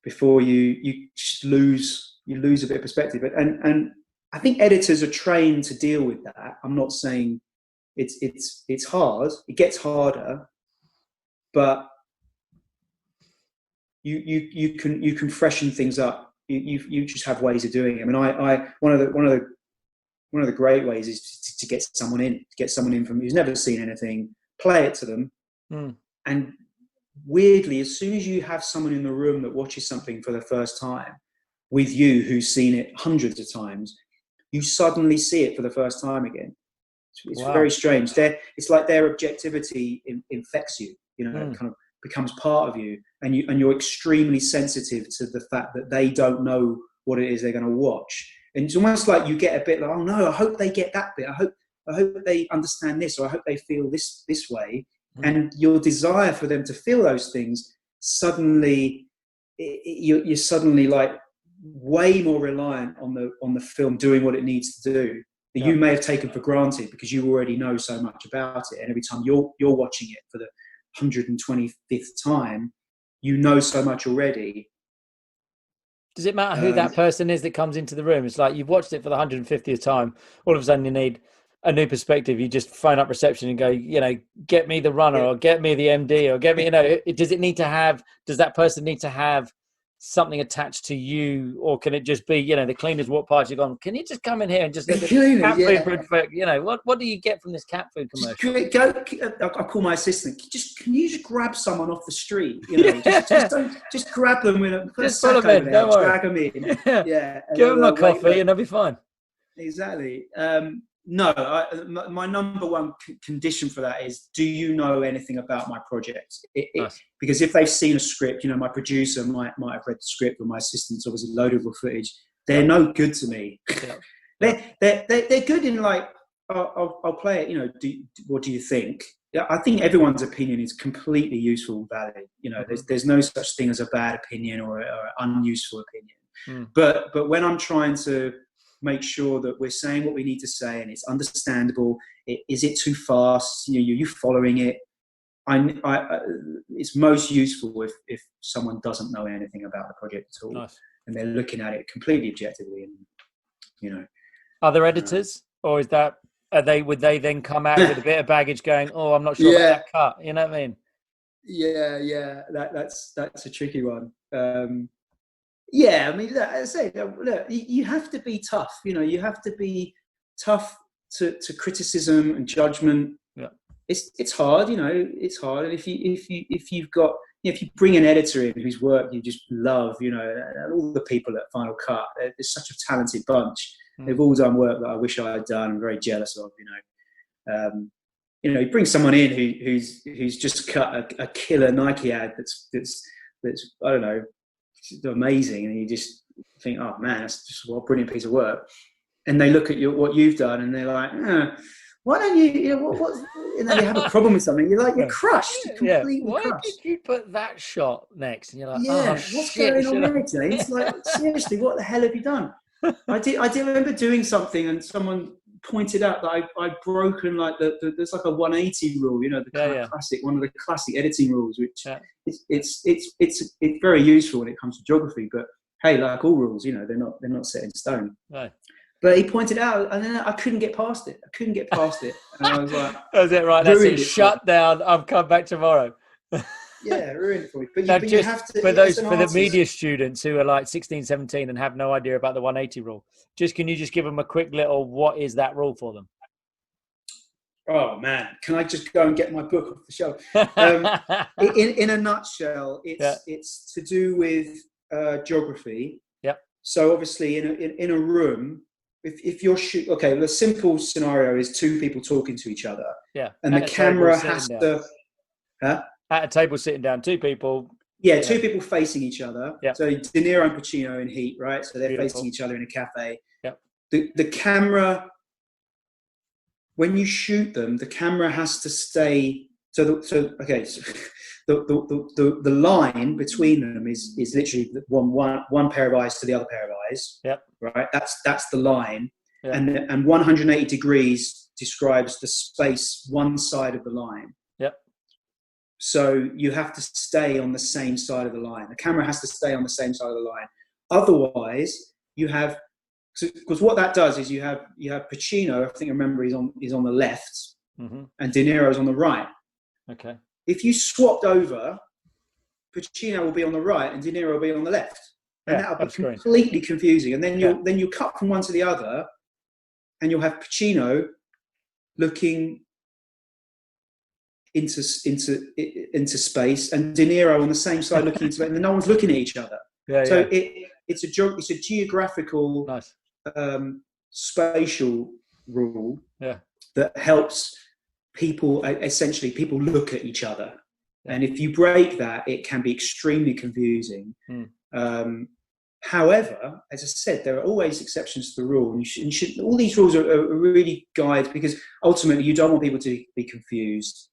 before you just lose a bit of perspective. And I think editors are trained to deal with that. I'm not saying it's hard. It gets harder, but you can freshen things up. You just have ways of doing it. I mean, one of the great ways is to get someone in from who's never seen anything, play it to them, and weirdly, as soon as you have someone in the room that watches something for the first time with you who's seen it hundreds of times, you suddenly see it for the first time again. It's very strange. It's like their objectivity infects you, it kind of becomes part of you, and you're extremely sensitive to the fact that they don't know what it is they're going to watch. And it's almost like you get a bit like, oh no, I hope they get that bit. I hope they understand this, or I hope they feel this way. And your desire for them to feel those things, suddenly you're suddenly like way more reliant on the film doing what it needs to do that you may have taken for granted because you already know so much about it. And every time you're watching it for the 125th time, you know so much already. Does it matter who that person is that comes into the room? It's like you've watched it for the 150th time. All of a sudden you need a new perspective. You just phone up reception and go, get me the runner or get me the MD or get me, does that person need to have something attached to you, or can it just be, the cleaners walk past you gone, can you just come in here and just let the cat food, what do you get from this cat food commercial? I call my assistant, can you just grab someone off the street, just grab them with a just follow them in, don't worry. Drag them in. Yeah. Give them a coffee and they'll be fine. Exactly. No, my number one condition for that is, do you know anything about my project? Nice. Because if they've seen a script, my producer might have read the script, or my assistant's obviously loaded with footage. They're no good to me. Yeah. They're good in like, I'll play it. What do you think? Yeah, I think everyone's opinion is completely useful and valid. There's no such thing as a bad opinion or an unuseful opinion. But when I'm trying to make sure that we're saying what we need to say and it's understandable, is it too fast? You following it? It's most useful if someone doesn't know anything about the project at all. Nice. And they're looking at it completely objectively. And are there editors, or would they then come out with a bit of baggage, going, "Oh, I'm not sure about that cut." You know what I mean? Yeah. That's a tricky one. Yeah, I mean, look, as I say, look, you have to be tough. You have to be tough to criticism and judgment. Yeah, it's hard. It's hard. And if you bring an editor in whose work you just love, and all the people at Final Cut, there's such a talented bunch. They've all done work that I wish I had done. I'm very jealous of. You bring someone in who's just cut a killer Nike ad that's I don't know, amazing, and you just think, oh man, that's just a brilliant piece of work. And they look at what you've done, and they're like, why don't you? What? And then you have a problem with something. You're like, you're crushed, completely Why crushed. Did you put that shot next? And you're like, what's going on there, James? Like, seriously, what the hell have you done? I did remember doing something, and someone pointed out that I'd broken like there's like a 180 rule, the classic, one of the classic editing rules, which it's very useful when it comes to geography. But hey, like all rules, they're not set in stone. Right. But he pointed out, and then I couldn't get past it. And I was like, "That's it, right? That's it. Shut down. I'll come back tomorrow." Yeah, ruined it for me. But now, but you just have to, for as those an for the artist. media students who are like 16, 17 and have no idea about the 180 rule, can you just give them a quick little what is that rule for them? Oh man, can I just go and get my book off the shelf? In a nutshell, it's to do with geography. Yep. So obviously, in a room, if you're the simple scenario is two people talking to each other. Yeah. And the camera has to. Huh? At a table sitting down, two people. Yeah, two people facing each other. Yep. So De Niro and Pacino in Heat, right? So they're Beautiful. facing each other in a cafe. Yep. The camera, when you shoot them, the camera has to stay. The line between them is literally one pair of eyes to the other pair of eyes. Yep. Right. That's the line, yep. and 180 degrees describes the space one side of the line. Yep. So you have to stay on the same side of the line. The camera has to stay on the same side of the line. Otherwise, you have, because what that does is you have Pacino. I think I remember he's on the left, and De Niro's on the right. Okay. If you swapped over, Pacino will be on the right and De Niro will be on the left, and that'll be completely confusing. And then you cut from one to the other, and you'll have Pacino looking into space, and De Niro on the same side looking into space, and no one's looking at each other. It's a geographical, nice. Spatial rule that helps people look at each other. And if you break that, it can be extremely confusing. However, as I said, there are always exceptions to the rule, and all these rules are really guides, because ultimately you don't want people to be confused.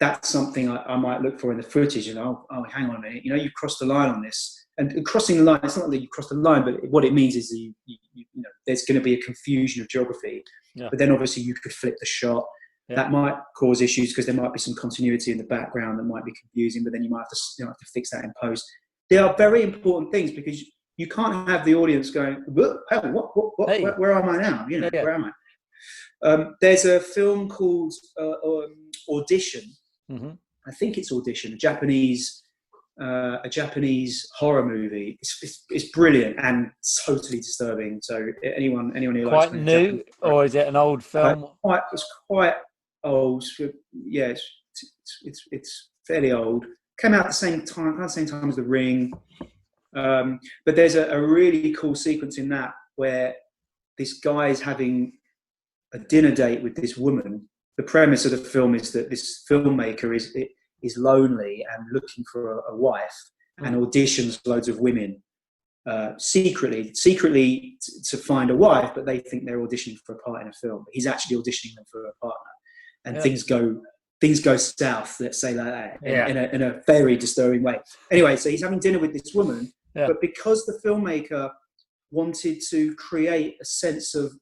That's something I might look for in the footage, and oh, hang on a minute, you've crossed the line on this. And crossing the line, it's not that you crossed the line, but what it means is you there's going to be a confusion of geography. But then obviously you could flip the shot. That might cause issues because there might be some continuity in the background that might be confusing, but then you might have to fix that in post. They are very important things, because you can't have the audience going, hey, what, hey. Where am I now? Where am I? There's a film called Audition. I think it's Audition, a Japanese horror movie. It's brilliant and totally disturbing. So anyone who likes quite new, Japanese, or is it an old film? It's quite old. Yeah, it's fairly old. Came out at the same time as The Ring. But there's a really cool sequence in that where this guy's having a dinner date with this woman. The premise of the film is that this filmmaker is lonely and looking for a wife, and auditions loads of women secretly to find a wife, but they think they're auditioning for a part in a film. But he's actually auditioning them for a partner, and things go south, let's say, like that, in a very disturbing way. Anyway, so he's having dinner with this woman, but because the filmmaker wanted to create a sense of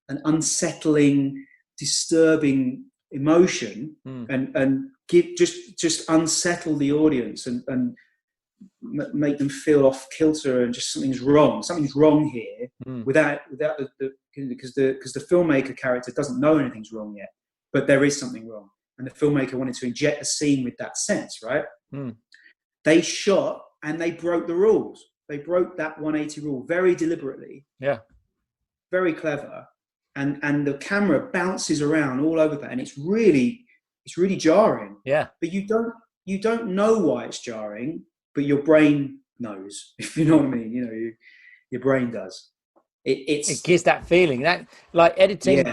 an unsettling, disturbing emotion, and give just unsettle the audience and make them feel off kilter, and just something's wrong here, without because the filmmaker character doesn't know anything's wrong yet, but there is something wrong, and the filmmaker wanted to inject the scene with that sense, right? They shot and they broke the rules. They broke that 180 rule very deliberately. Very clever. And the camera bounces around all over that, and it's really jarring. But you don't know why it's jarring, but your brain knows, if you know what I mean. Your brain does. It gives that feeling, that like editing.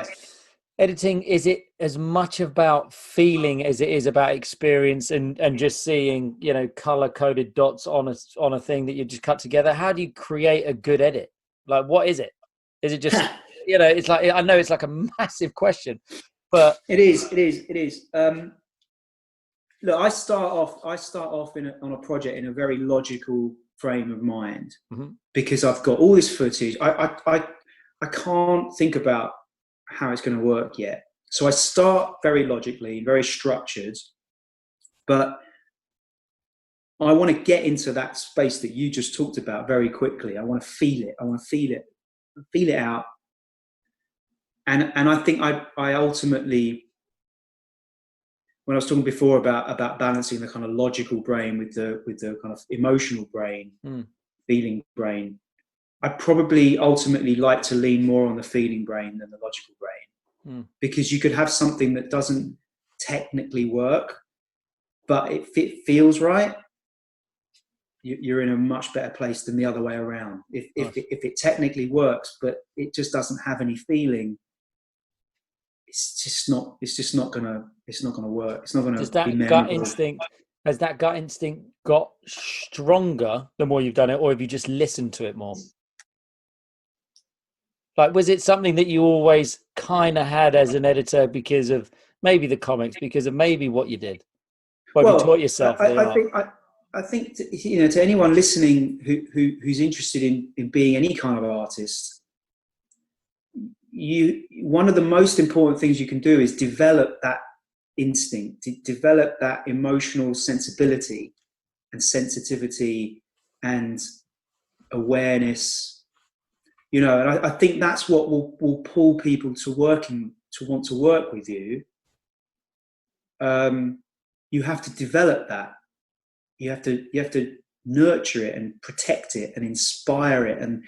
Editing, is it as much about feeling as it is about experience and just seeing, color coded dots on a thing that you just cut together? How do you create a good edit? Like, what is it? Is it just it's like, I know it's like a massive question, but it is. Look, I start off on a project in a very logical frame of mind, because I've got all this footage. I can't think about how it's going to work yet. So I start very logically, very structured, but I want to get into that space that you just talked about very quickly. I want to feel it out. And I think I ultimately, when I was talking before about balancing the kind of logical brain with the kind of emotional brain, feeling brain, I probably ultimately like to lean more on the feeling brain than the logical brain, because you could have something that doesn't technically work, but if it feels right, you're in a much better place than the other way around. If it technically works, but it just doesn't have any feeling, it's just not gonna work. It's not gonna Does be that memorable. gut instinct, has that gut instinct got stronger the more you've done it, or have you just listened to it more? Like, was it something that you always kind of had as an editor because of maybe the comics, because of maybe what you did? Well, you taught yourself I think to anyone listening who's interested in being any kind of artist, one of the most important things you can do is develop that instinct, develop that emotional sensibility and sensitivity and awareness. And I think that's what will pull people to want to work with you. You have to develop that. You have to nurture it and protect it and inspire it, and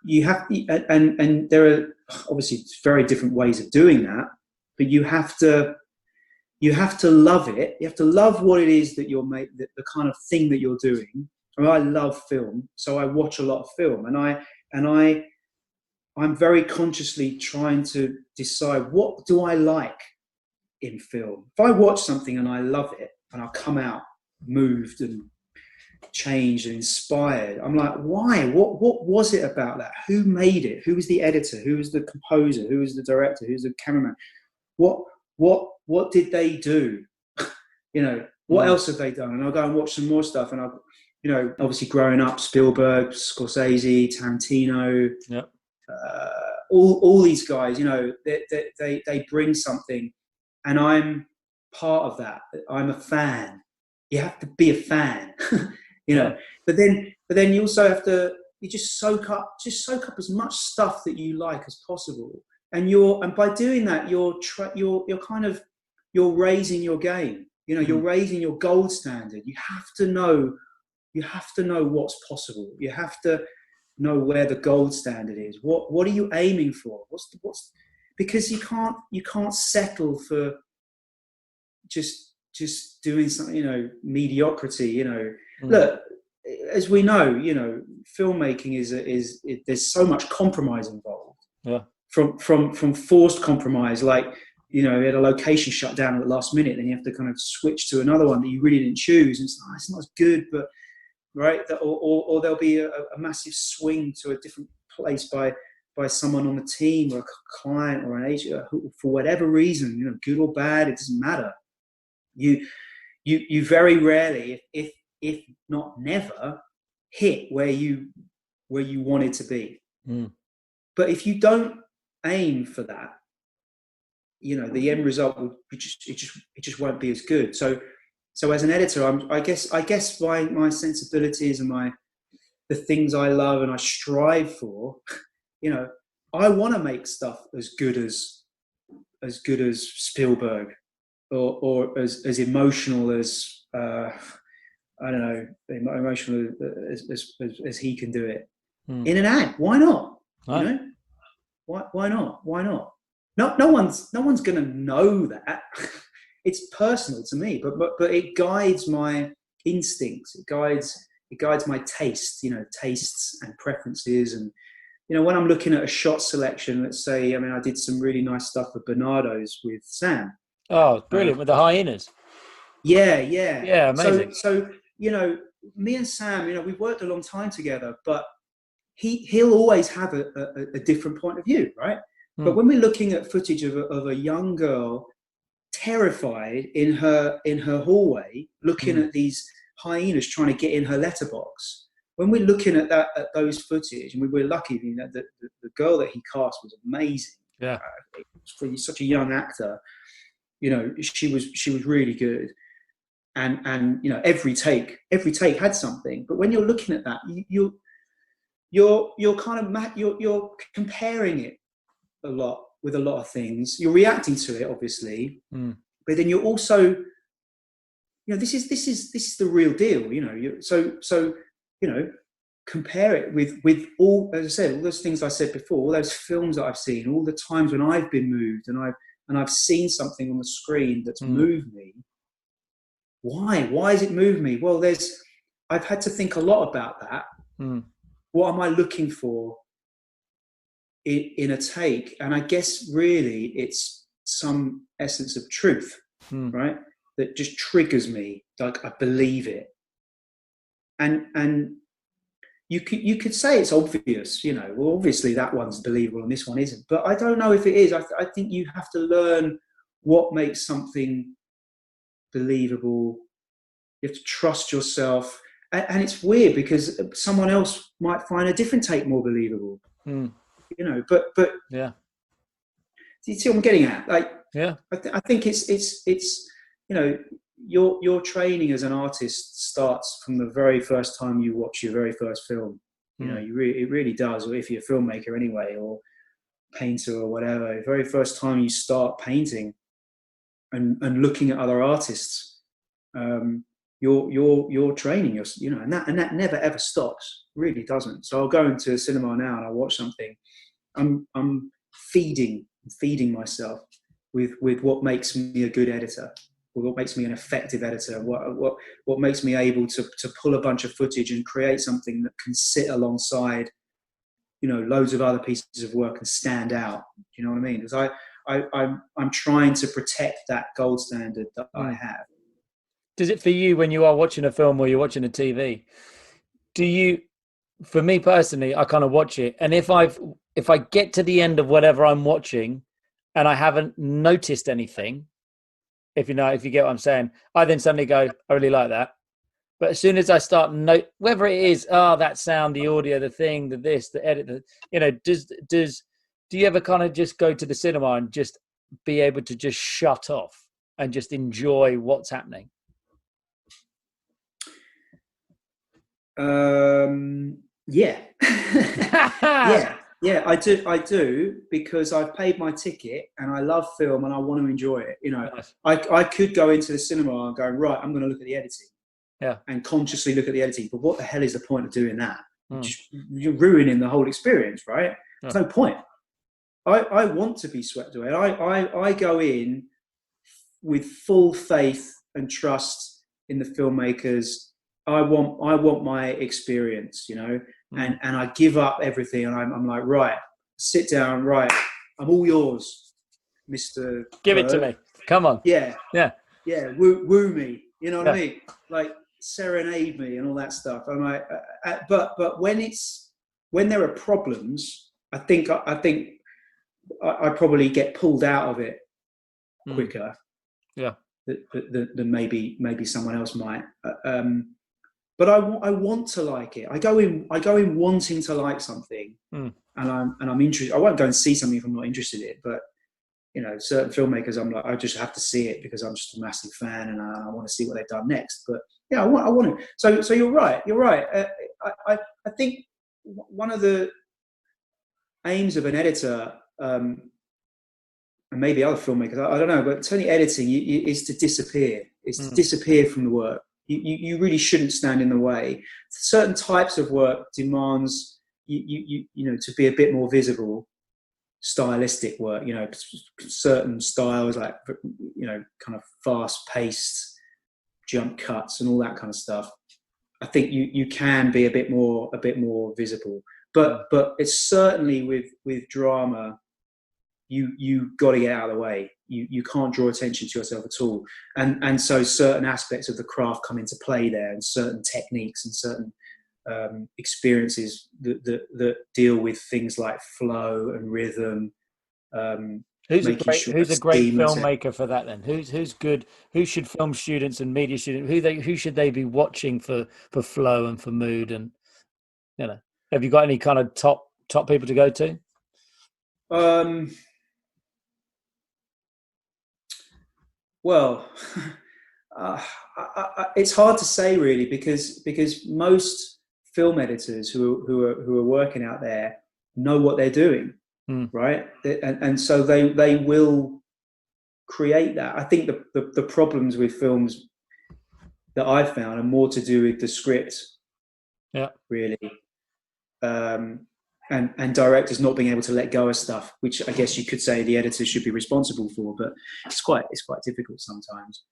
you have and there are obviously very different ways of doing that, but you have to love it. You have to love what it is that you're the kind of thing that you're doing. I love film, so I watch a lot of film, and I'm very consciously trying to decide, what do I like in film? If I watch something and I love it and I come out moved and changed and inspired, I'm like, why? What was it about that? Who made it? Who was the editor? Who was the composer? Who was the director? Who's the cameraman? What did they do? What else have they done? And I'll go and watch some more stuff. And obviously growing up, Spielberg, Scorsese, Tarantino, all these guys, they bring something, and I'm part of that. I'm a fan. You have to be a fan, But then you also have to just soak up as much stuff that you like as possible. And by doing that, you're raising your game. You're raising your gold standard. You have to know what's possible. You have to know where the gold standard is. What are you aiming for? Because you can't settle for just doing something, mediocrity. Look, as we know, filmmaking is there's so much compromise involved. Yeah. From forced compromise, like you had a location shut down at the last minute, then you have to kind of switch to another one that you really didn't choose. And it's not as good, but right, or there'll be a massive swing to a different place by someone on the team or a client or an agent for whatever reason, good or bad, it doesn't matter. You very rarely, if not never, hit where you wanted to be. But if you don't aim for that, the end result will just won't be as good. So as an editor, I guess my sensibilities and the things I love and I strive for, I want to make stuff as good as Spielberg, or as emotional as I don't know, emotional as he can do it in an ad. Why not? Right. Why not? Why not? No one's gonna know that. It's personal to me, but it guides my instincts. It guides my tastes and preferences. And when I'm looking at a shot selection, let's say, I did some really nice stuff for Bernardo's with Sam. Oh, brilliant, with the hyenas. Yeah, amazing. So me and Sam, we've worked a long time together, but he'll always have a different point of view, right? But when we're looking at footage of a young girl terrified in her hallway, looking at these hyenas trying to get in her letterbox, when we're looking at those footage, and we were lucky, the girl that he cast was amazing. Yeah, for such a young actor, she was really good, and every take had something. But when you're looking at that, you're kind of you're comparing it a lot with a lot of things. You're reacting to it, obviously, but then you're also, this is the real deal. So compare it with all, as I said, all those things I said before, all those films that I've seen, all the times when I've been moved and I've seen something on the screen that's moved me. Why has it moved me? Well, I've had to think a lot about that. What am I looking for in a take? And I guess really it's some essence of truth, right? That just triggers me, like I believe it. And you could say it's obvious, well, obviously that one's believable and this one isn't. But I don't know if it is. I think you have to learn what makes something believable. You have to trust yourself. And it's weird because someone else might find a different take more believable. But yeah. Do you see what I'm getting at? Like, yeah, I think it's your training as an artist starts from the very first time you watch your very first film. It really does. Or if you're a filmmaker anyway, or painter or whatever, the very first time you start painting and looking at other artists, you're training and that never ever stops. Really doesn't. So I'll go into a cinema now and I'll watch something. I'm feeding myself with what makes me a good editor, or what makes me an effective editor, what makes me able to pull a bunch of footage and create something that can sit alongside loads of other pieces of work and stand out. Do you know what I mean? Because I'm trying to protect that gold standard that I have. Does it for you when you are watching a film or you're watching a TV? For me personally, I kind of watch it, and if I get to the end of whatever I'm watching and I haven't noticed anything, if you get what I'm saying, I then suddenly go, I really like that. But as soon as I start whether it is that sound, the audio, the thing, the this, the edit, do you ever kind of just go to the cinema and just be able to just shut off and just enjoy what's happening? Yeah. yeah, I do, because I've paid my ticket and I love film and I want to enjoy it. Nice. I could go into the cinema and go, right, I'm going to look at the editing. Yeah. And consciously look at the editing. But what the hell is the point of doing that? You're ruining the whole experience, right? There's no point. I want to be swept away. I go in with full faith and trust in the filmmakers. I want my experience, and I give up everything, and I'm like, right, sit down, right, I'm all yours, Mr. Give it to me. Come on. Yeah. Woo me. You know what I mean? Like, serenade me and all that stuff. I'm like, but when there are problems, I think I probably get pulled out of it quicker. Yeah. Than maybe someone else might. But I want to like it. I go in wanting to like something, and I'm interested. I won't go and see something if I'm not interested in it. But certain filmmakers, I'm like, I just have to see it because I'm just a massive fan and I want to see what they've done next. But yeah, I want to. So you're right. I think one of the aims of an editor, and maybe other filmmakers, I don't know, but certainly editing is to disappear. It's to disappear from the work. You really shouldn't stand in the way. Certain types of work demands you to be a bit more visible. Stylistic work, certain styles like kind of fast-paced jump cuts and all that kind of stuff. I think you can be a bit more visible, but it's certainly with drama. You got to get out of the way. You can't draw attention to yourself at all, and so certain aspects of the craft come into play there, and certain techniques and certain experiences that deal with things like flow and rhythm. Who's a great filmmaker for that then? Who's good? Who should film students and media students? Who should they be watching for flow and for mood? And have you got any kind of top people to go to? Well, it's hard to say really, because most film editors who are working out there know what they're doing, right? And so they will create that. I think the problems with films that I've found are more to do with the script, really, and directors not being able to let go of stuff, which I guess you could say the editors should be responsible for, but it's quite difficult sometimes.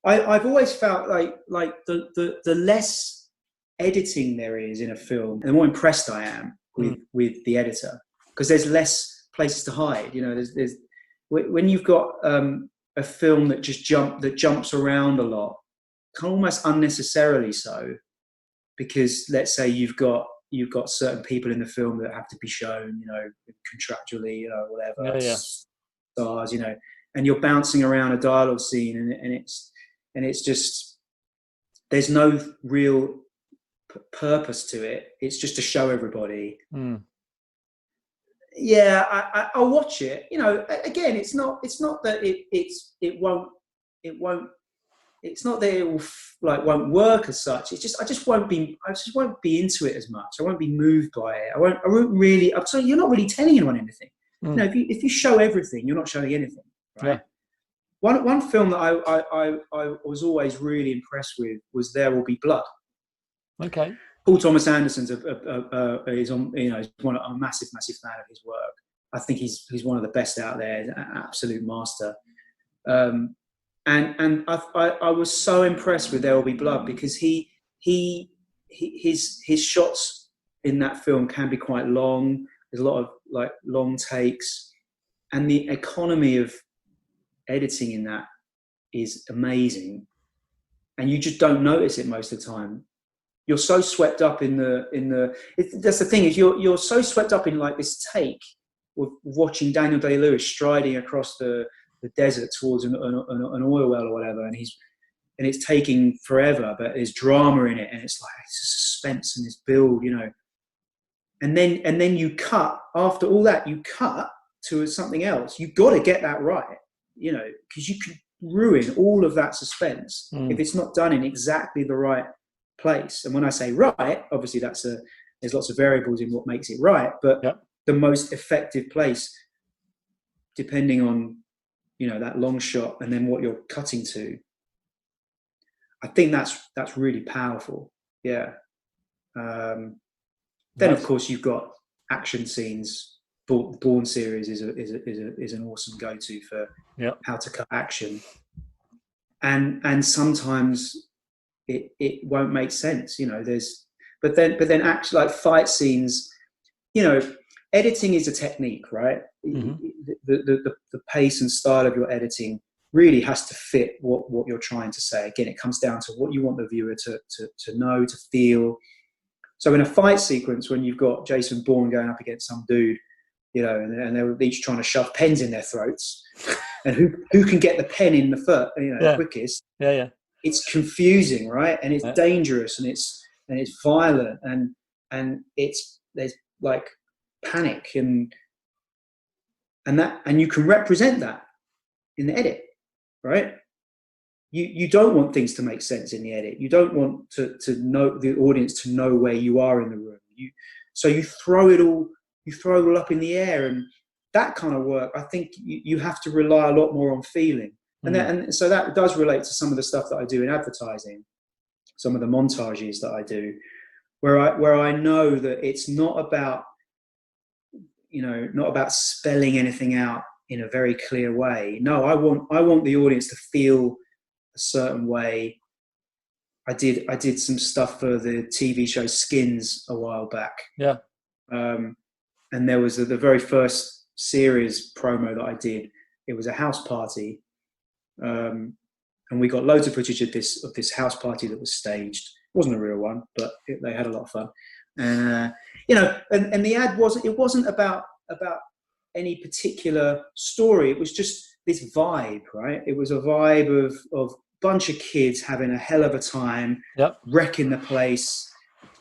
I've always felt like the less editing there is in a film, the more impressed I am with the editor, because there's less places to hide. You know, there's when you've got a film that jumps around a lot, almost unnecessarily so, because let's say you've got certain people in the film that have to be shown, you know, contractually, you know, whatever, stars, you know, and you're bouncing around a dialogue scene, and it's just, there's no real purpose to it. It's just to show everybody. Yeah, I'll watch it. You know, again, it's not that it won't. It's not that it will won't work as such. It's just I just won't be into it as much. I won't be moved by it. I won't really. I'm sorry, you're not really telling anyone anything. You know, if you show everything, you're not showing anything, right? Yeah. One film that I was always really impressed with was There Will Be Blood. Okay. Paul Thomas Anderson's is on. You know, I'm a massive fan of his work. I think he's one of the best out there. An absolute master. And I was so impressed with There Will Be Blood, because his shots in that film can be quite long. There's a lot of long takes, and the economy of editing in that is amazing, and you just don't notice it most of the time. You're so swept up in that's the thing, is you're so swept up in this take of watching Daniel Day-Lewis striding across the desert towards an oil well or whatever, and it's taking forever, but there's drama in it, and it's suspense and this build, you know, and then you cut after all that, you cut to something else. You've got to get that right, you know, because you can ruin all of that suspense if it's not done in exactly the right place. And when I say right, obviously there's lots of variables in what makes it right, but the most effective place, depending on, you know, that long shot and then what you're cutting to, I think that's really powerful. Yeah. Then of course you've got action scenes. Bourne series is an awesome go-to for how to cut action, and sometimes it won't make sense, you know. But then actually, fight scenes, you know, editing is a technique, right? The pace and style of your editing really has to fit what you're trying to say. Again, it comes down to what you want the viewer to know, to feel. So in a fight sequence, when you've got Jason Bourne going up against some dude, you know, and they're each trying to shove pens in their throats, and who can get the pen in the foot, you know, quickest. Yeah. It's confusing, right? And it's dangerous, and it's violent, and there's panic, and you can represent that in the edit, right? You don't want things to make sense in the edit. You don't want to know the audience to know where you are in the room. So you throw it all up in the air, and that kind of work, I think you have to rely a lot more on feeling. And so that does relate to some of the stuff that I do in advertising, some of the montages that I do, where I know that it's not about, you know, not about spelling anything out in a very clear way. No, I want the audience to feel a certain way. I did some stuff for the TV show Skins a while back. Yeah. And there was the very first series promo that I did. It was a house party. And we got loads of footage of this house party that was staged. It wasn't a real one, but they had a lot of fun. You know, and the ad wasn't about any particular story. It was just this vibe, right? It was a vibe of bunch of kids having a hell of a time, wrecking the place,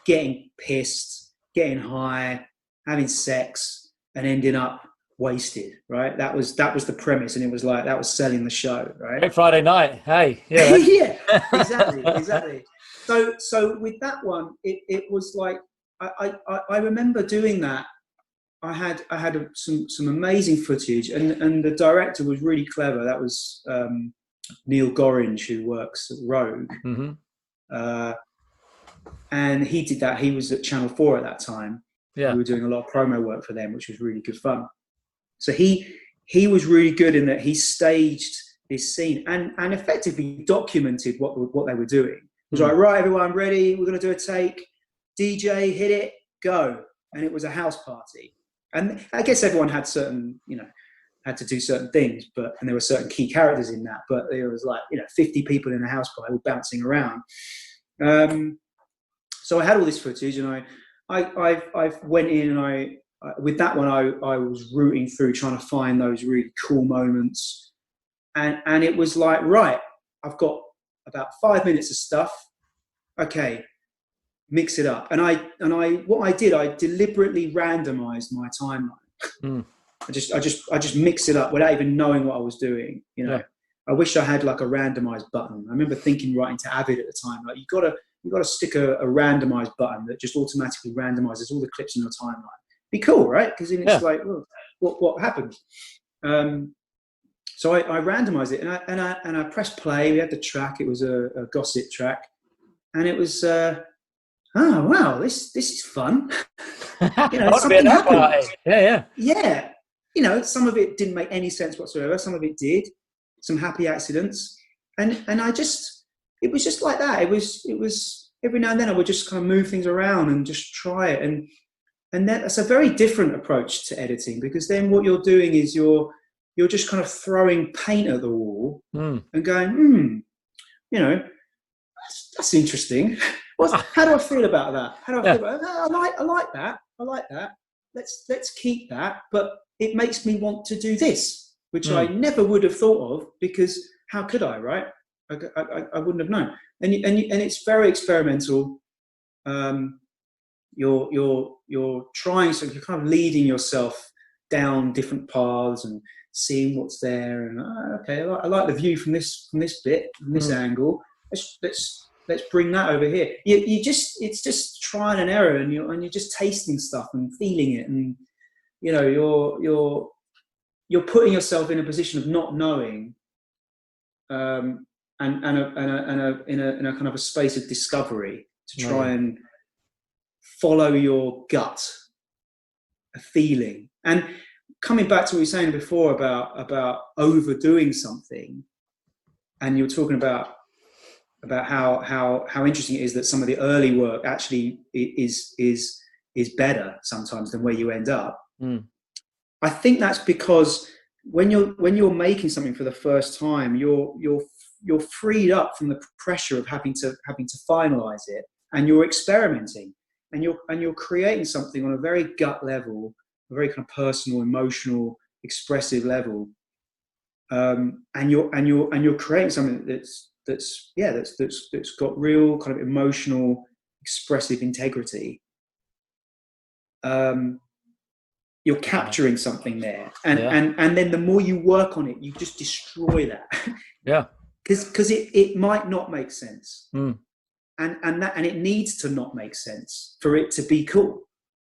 getting pissed, getting high, having sex, and ending up wasted, right? That was the premise, and it was that was selling the show, right? Great Friday night, hey, yeah. Yeah, exactly. So with that one, it was I remember doing that. some amazing footage, and the director was really clever. That was Neil Gorringe, who works at Rogue, and he did that. He was at Channel 4 at that time. Yeah, we were doing a lot of promo work for them, which was really good fun. So he was really good in that he staged this scene and effectively documented what they were doing. It was like, right, everyone, ready? We're going to do a take. DJ, hit it, go. And it was a house party. And I guess everyone had certain, had to do certain things, and there were certain key characters in that. But there was 50 people in a house party all bouncing around. So I had all this footage, and I went in, and with that one I was rooting through trying to find those really cool moments, and it was like, right, I've got about 5 minutes of stuff. Okay, mix it up. And I deliberately randomized my timeline. I just mixed it up without even knowing what I was doing. I wish I had like a randomized button. I remember writing to Avid at the time, like you got to stick a randomized button that just automatically randomizes all the clips in your timeline. Be cool, right? Because then it's like, well, what happened? So I randomized it, and I pressed play. We had the track. It was a gossip track, and it was wow, this is fun. Something happened. Yeah. Some of it didn't make any sense whatsoever. Some of it did. Some happy accidents, and it was just like that. It was every now and then I would just kind of move things around and just try it, and that's a very different approach to editing, because then what you're doing is you're just kind of throwing paint at the wall and going, that's interesting. How do I feel about that? How do I feel about that? I like that. I like that. Let's keep that, but it makes me want to do this, which I never would have thought of, because how could I, right? I wouldn't have known. And it's very experimental. You're trying, so you're kind of leading yourself down different paths and seeing what's there. And okay, I like the view from this bit, from this angle. Let's bring that over here. It's just trial and error, and you're just tasting stuff and feeling it, and you're putting yourself in a position of not knowing, and in a kind of a space of discovery to try and follow your gut, a feeling. And coming back to what you were saying before about overdoing something, and you're talking about how interesting it is that some of the early work actually is better sometimes than where you end up. I think that's because when you're making something for the first time, you're freed up from the pressure of having to finalize it, and you're experimenting, and you're creating something on a very gut level, a very kind of personal, emotional, expressive level, and you're creating something that's got real kind of emotional, expressive integrity. You're capturing something there, and then the more you work on it, you just destroy that. Yeah, because it might not make sense, and it needs to not make sense for it to be cool,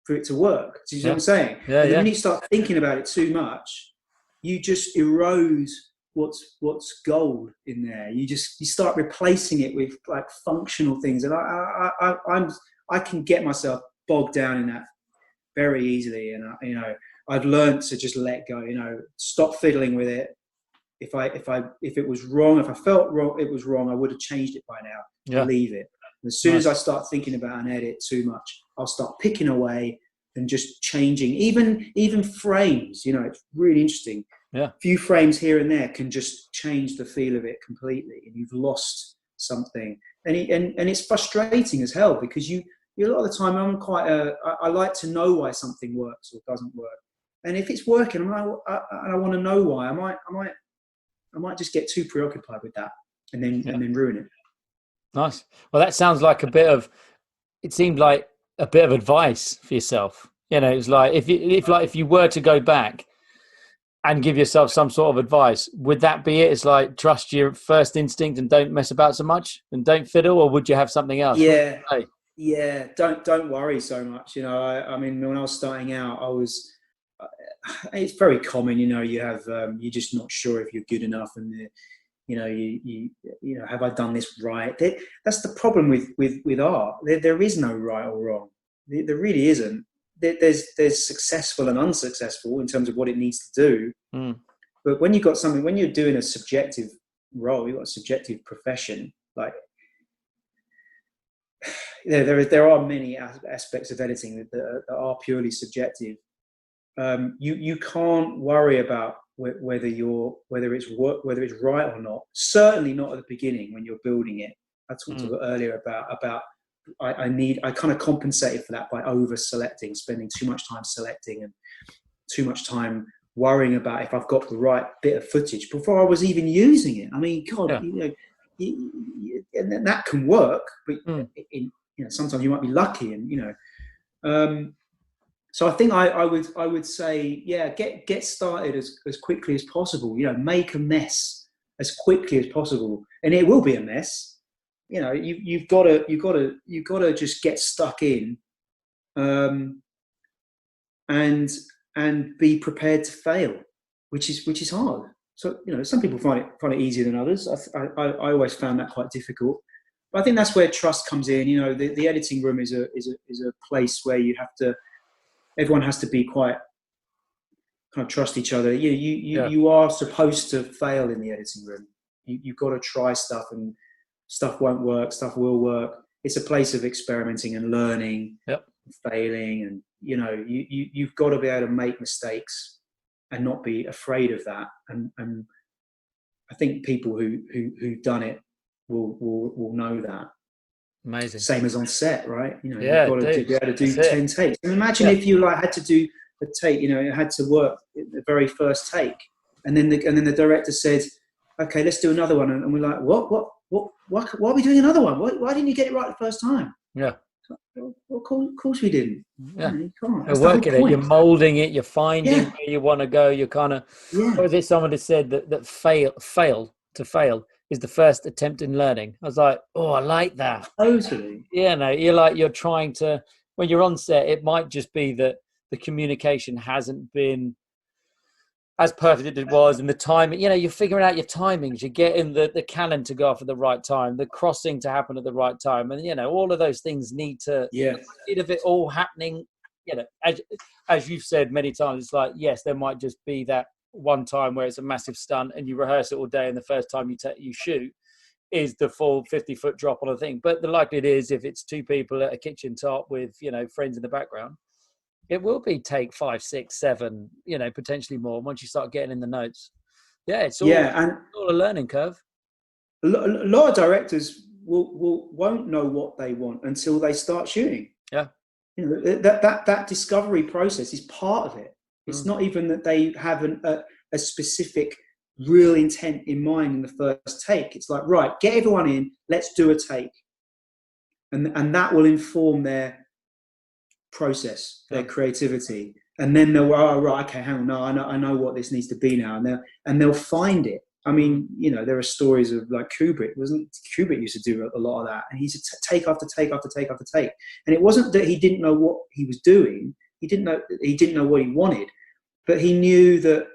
for it to work. Do you see what I'm saying? Yeah, when you start thinking about it too much, you just erode what's gold in there. You start replacing it with like functional things, and I can get myself bogged down in that very easily, and I've learned to just let go. Stop fiddling with it. If it was wrong, if I felt wrong, it was wrong, I would have changed it by now. Yeah. Leave it. As soon as I start thinking about an edit too much, I'll start picking away and just changing, even frames. It's really interesting. Yeah. A few frames here and there can just change the feel of it completely, and you've lost something. And it's frustrating as hell, because a lot of the time I like to know why something works or doesn't work. And if it's working, and I want to know why, I might just get too preoccupied with that and then ruin it. Nice. Well, that sounds like it seemed like a bit of advice for yourself. It's like if you were to go back and give yourself some sort of advice, would that be it? It's like, trust your first instinct and don't mess about so much and don't fiddle, or would you have something else? Yeah. Yeah. Don't worry so much. I mean, when I was starting out, I was it's very common. You have you're just not sure if you're good enough, and have I done this right? That's the problem with art. There is no right or wrong. There really isn't. There's successful and unsuccessful in terms of what it needs to do. But when you've got something, when you're doing a subjective role, you've got a subjective profession. Like there are many aspects of editing that are purely subjective. You can't worry about whether it's right or not. Certainly not at the beginning when you're building it. I talked about earlier about I kind of compensated for that by over selecting, spending too much time selecting and too much time worrying about if I've got the right bit of footage before I was even using it. I mean, God, and that can work, but sometimes you might be lucky, and so I think I would say, get started as quickly as possible. Make a mess as quickly as possible, and it will be a mess. You've got to just get stuck in, and be prepared to fail, which is hard. So some people find it easier than others. I always found that quite difficult. But I think that's where trust comes in. The editing room is a place where everyone has to be quite kind of trust each other. You are supposed to fail in the editing room. You've got to try stuff, and stuff won't work, stuff will work. It's a place of experimenting and learning, failing, and you've got to be able to make mistakes and not be afraid of that. And I think people who've done it will know that. Amazing. Same as on set, right? You've got to be able to do 10 takes. And imagine if you had to do a take, it had to work the very first take, and then the director said, "Okay, let's do another one," and we're like, "What? Why are we doing another one? Why didn't you get it right the first time?" Yeah. Well, of course we didn't. Yeah. You can't. You're working it. You're molding it. You're finding where you want to go. You're kind of. What was it? Someone has said that fail is the first attempt in learning. I was like, oh, I like that. Totally. You're trying to, when you're on set, it might just be that the communication hasn't been as perfect as it was, and the timing, you're figuring out your timings. You're getting the cannon to go off at the right time, the crossing to happen at the right time. And, all of those things need to, instead of it all happening, as you've said many times, it's like, yes, there might just be that one time where it's a massive stunt and you rehearse it all day, and the first time you shoot is the full 50-foot drop on a thing. But the likelihood is, if it's two people at a kitchen top with friends in the background, it will be take 5, 6, 7, potentially more once you start getting in the notes. It's all a learning curve. A lot of directors won't know what they want until they start shooting. That discovery process is part of it. It's not even that they have a specific real intent in mind in the first take. It's like, right, get everyone in, let's do a take. And that will inform their process, their creativity. And then they'll, right, okay, hang on, no, I know what this needs to be now. And they'll find it. I mean, there are stories of like Kubrick used to do a lot of that. And he's take after take after take after take. And it wasn't that he didn't know what he was doing. He didn't know what he wanted, but he knew that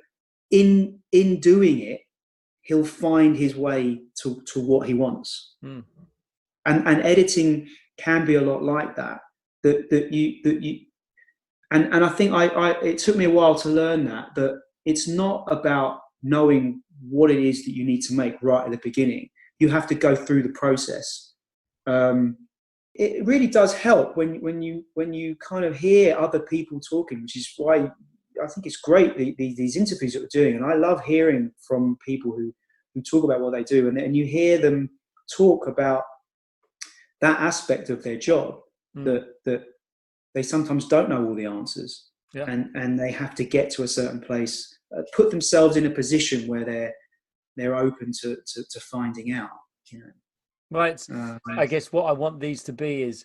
in doing it, he'll find his way to what he wants. And editing can be a lot like that. And I think it took me a while to learn that it's not about knowing what it is that you need to make right at the beginning. You have to go through the process. It really does help when you kind of hear other people talking, which is why I think it's great, these interviews that we're doing. And I love hearing from people who talk about what they do, and you hear them talk about that aspect of their job, that they sometimes don't know all the answers, and they have to get to a certain place, put themselves in a position where they're open to finding out. Right. I guess what I want these to be is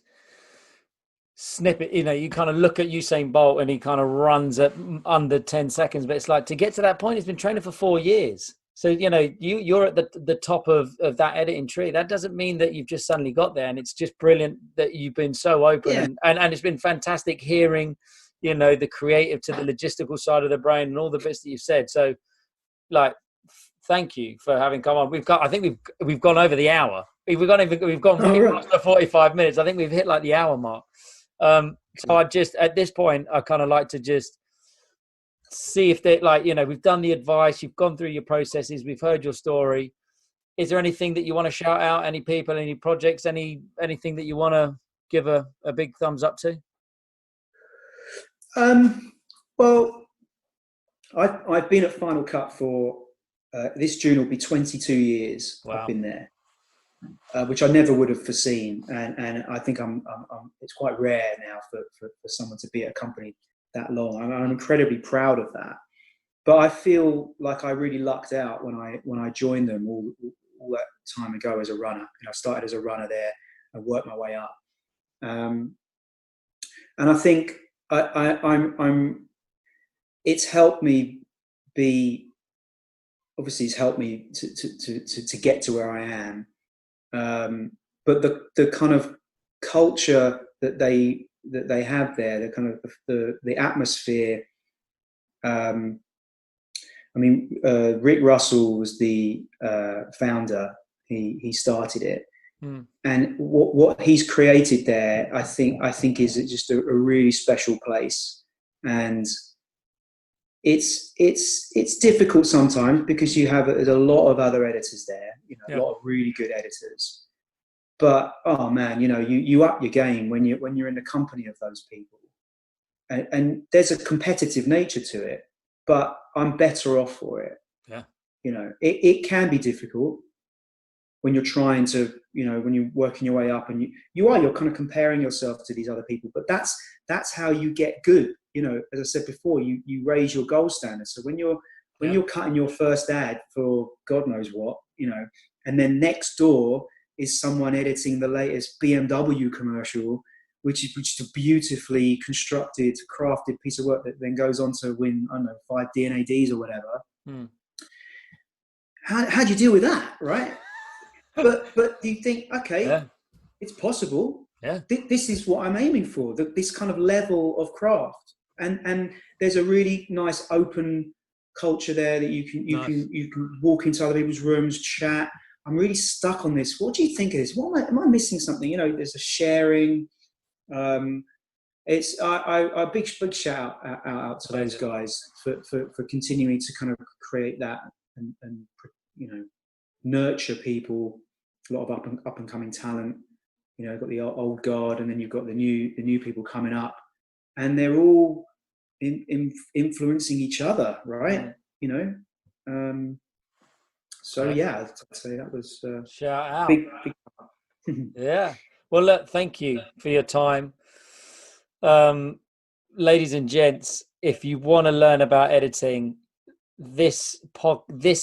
snippet. You kind of look at Usain Bolt and he kind of runs at under 10 seconds, but it's like, to get to that point, he's been training for 4 years. So, you're at the top of that editing tree. That doesn't mean that you've just suddenly got there. And it's just brilliant that you've been so open, and it's been fantastic hearing, you know, the creative to the logistical side of the brain and all the bits that you've said. So, like, thank you for having come on. I think we've gone over the hour. We've gone way past the 45 minutes. I think we've hit like the hour mark. So I just, at this point, I kind of like to just see if they, like, you know, we've done the advice, you've gone through your processes, we've heard your story. Is there anything that you want to shout out? Any people, any projects, anything that you want to give a big thumbs up to? Well, I've been at Final Cut for this June will be 22 years. Wow. I've been there, which I never would have foreseen, and I think it's quite rare now for someone to be at a company that long. I'm incredibly proud of that. But I feel like I really lucked out when I joined them all that time ago as a runner. You know, I started as a runner there and worked my way up. And I think it's helped me it's helped me to get to where I am. But the kind of culture that they have there, the kind of the atmosphere. Rick Russell was the founder. He started it, and what he's created there, I think is just a really special place. And it's difficult sometimes because there's a lot of other editors there, you know, a lot of really good editors. But oh man, you know, you up your game when you're in the company of those people, and there's a competitive nature to it. But I'm better off for it. Yeah. You know, it can be difficult when you're trying to, you know, when you're working your way up, and you're kind of comparing yourself to these other people. But that's how you get good. You know, as I said before, you raise your goal standard. So when you're cutting your first ad for God knows what, you know, and then next door is someone editing the latest BMW commercial, which is a beautifully constructed, crafted piece of work that then goes on to win, I don't know, 5 DNADs or whatever. How do you deal with that, right? but you think, okay, it's possible. Yeah. This is what I'm aiming for. This kind of level of craft, and there's a really nice open culture there that you can walk into other people's rooms, chat. I'm really stuck on this. What do you think of this? Am I missing something? You know, there's a sharing. It's a big shout out to those guys for continuing to kind of create that and you know, nurture people. A lot of up and coming talent. You know, you've got the old guard, and then you've got the new people coming up, and they're all influencing each other, right? You know, so yeah, I'd say that was shout out. Big. Yeah. Well, look, thank you for your time. Ladies and gents, if you want to learn about editing, this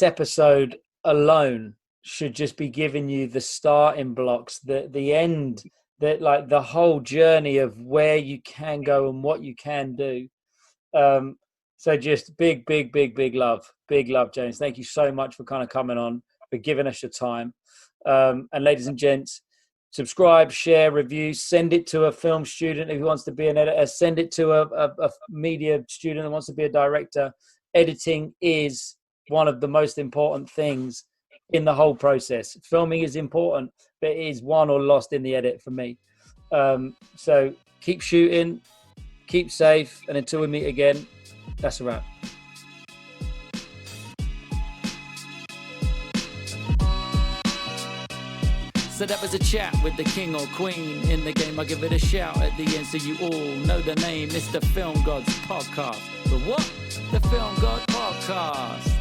episode alone should just be giving you the starting blocks, the end, that like the whole journey of where you can go and what you can do. So just big love, James. Thank you so much for kind of coming on, for giving us your time. And ladies and gents, subscribe, share, review, send it to a film student who wants to be an editor, send it to a media student who wants to be a director. Editing is one of the most important things in the whole process. Filming is important, but it is won or lost in the edit for me. So keep shooting, keep safe, and until we meet again, that's a wrap. So that was a chat with the king or queen in the game. I give it a shout at the end so you all know the name. It's the Film Gods Podcast. The what? The Film God Podcast.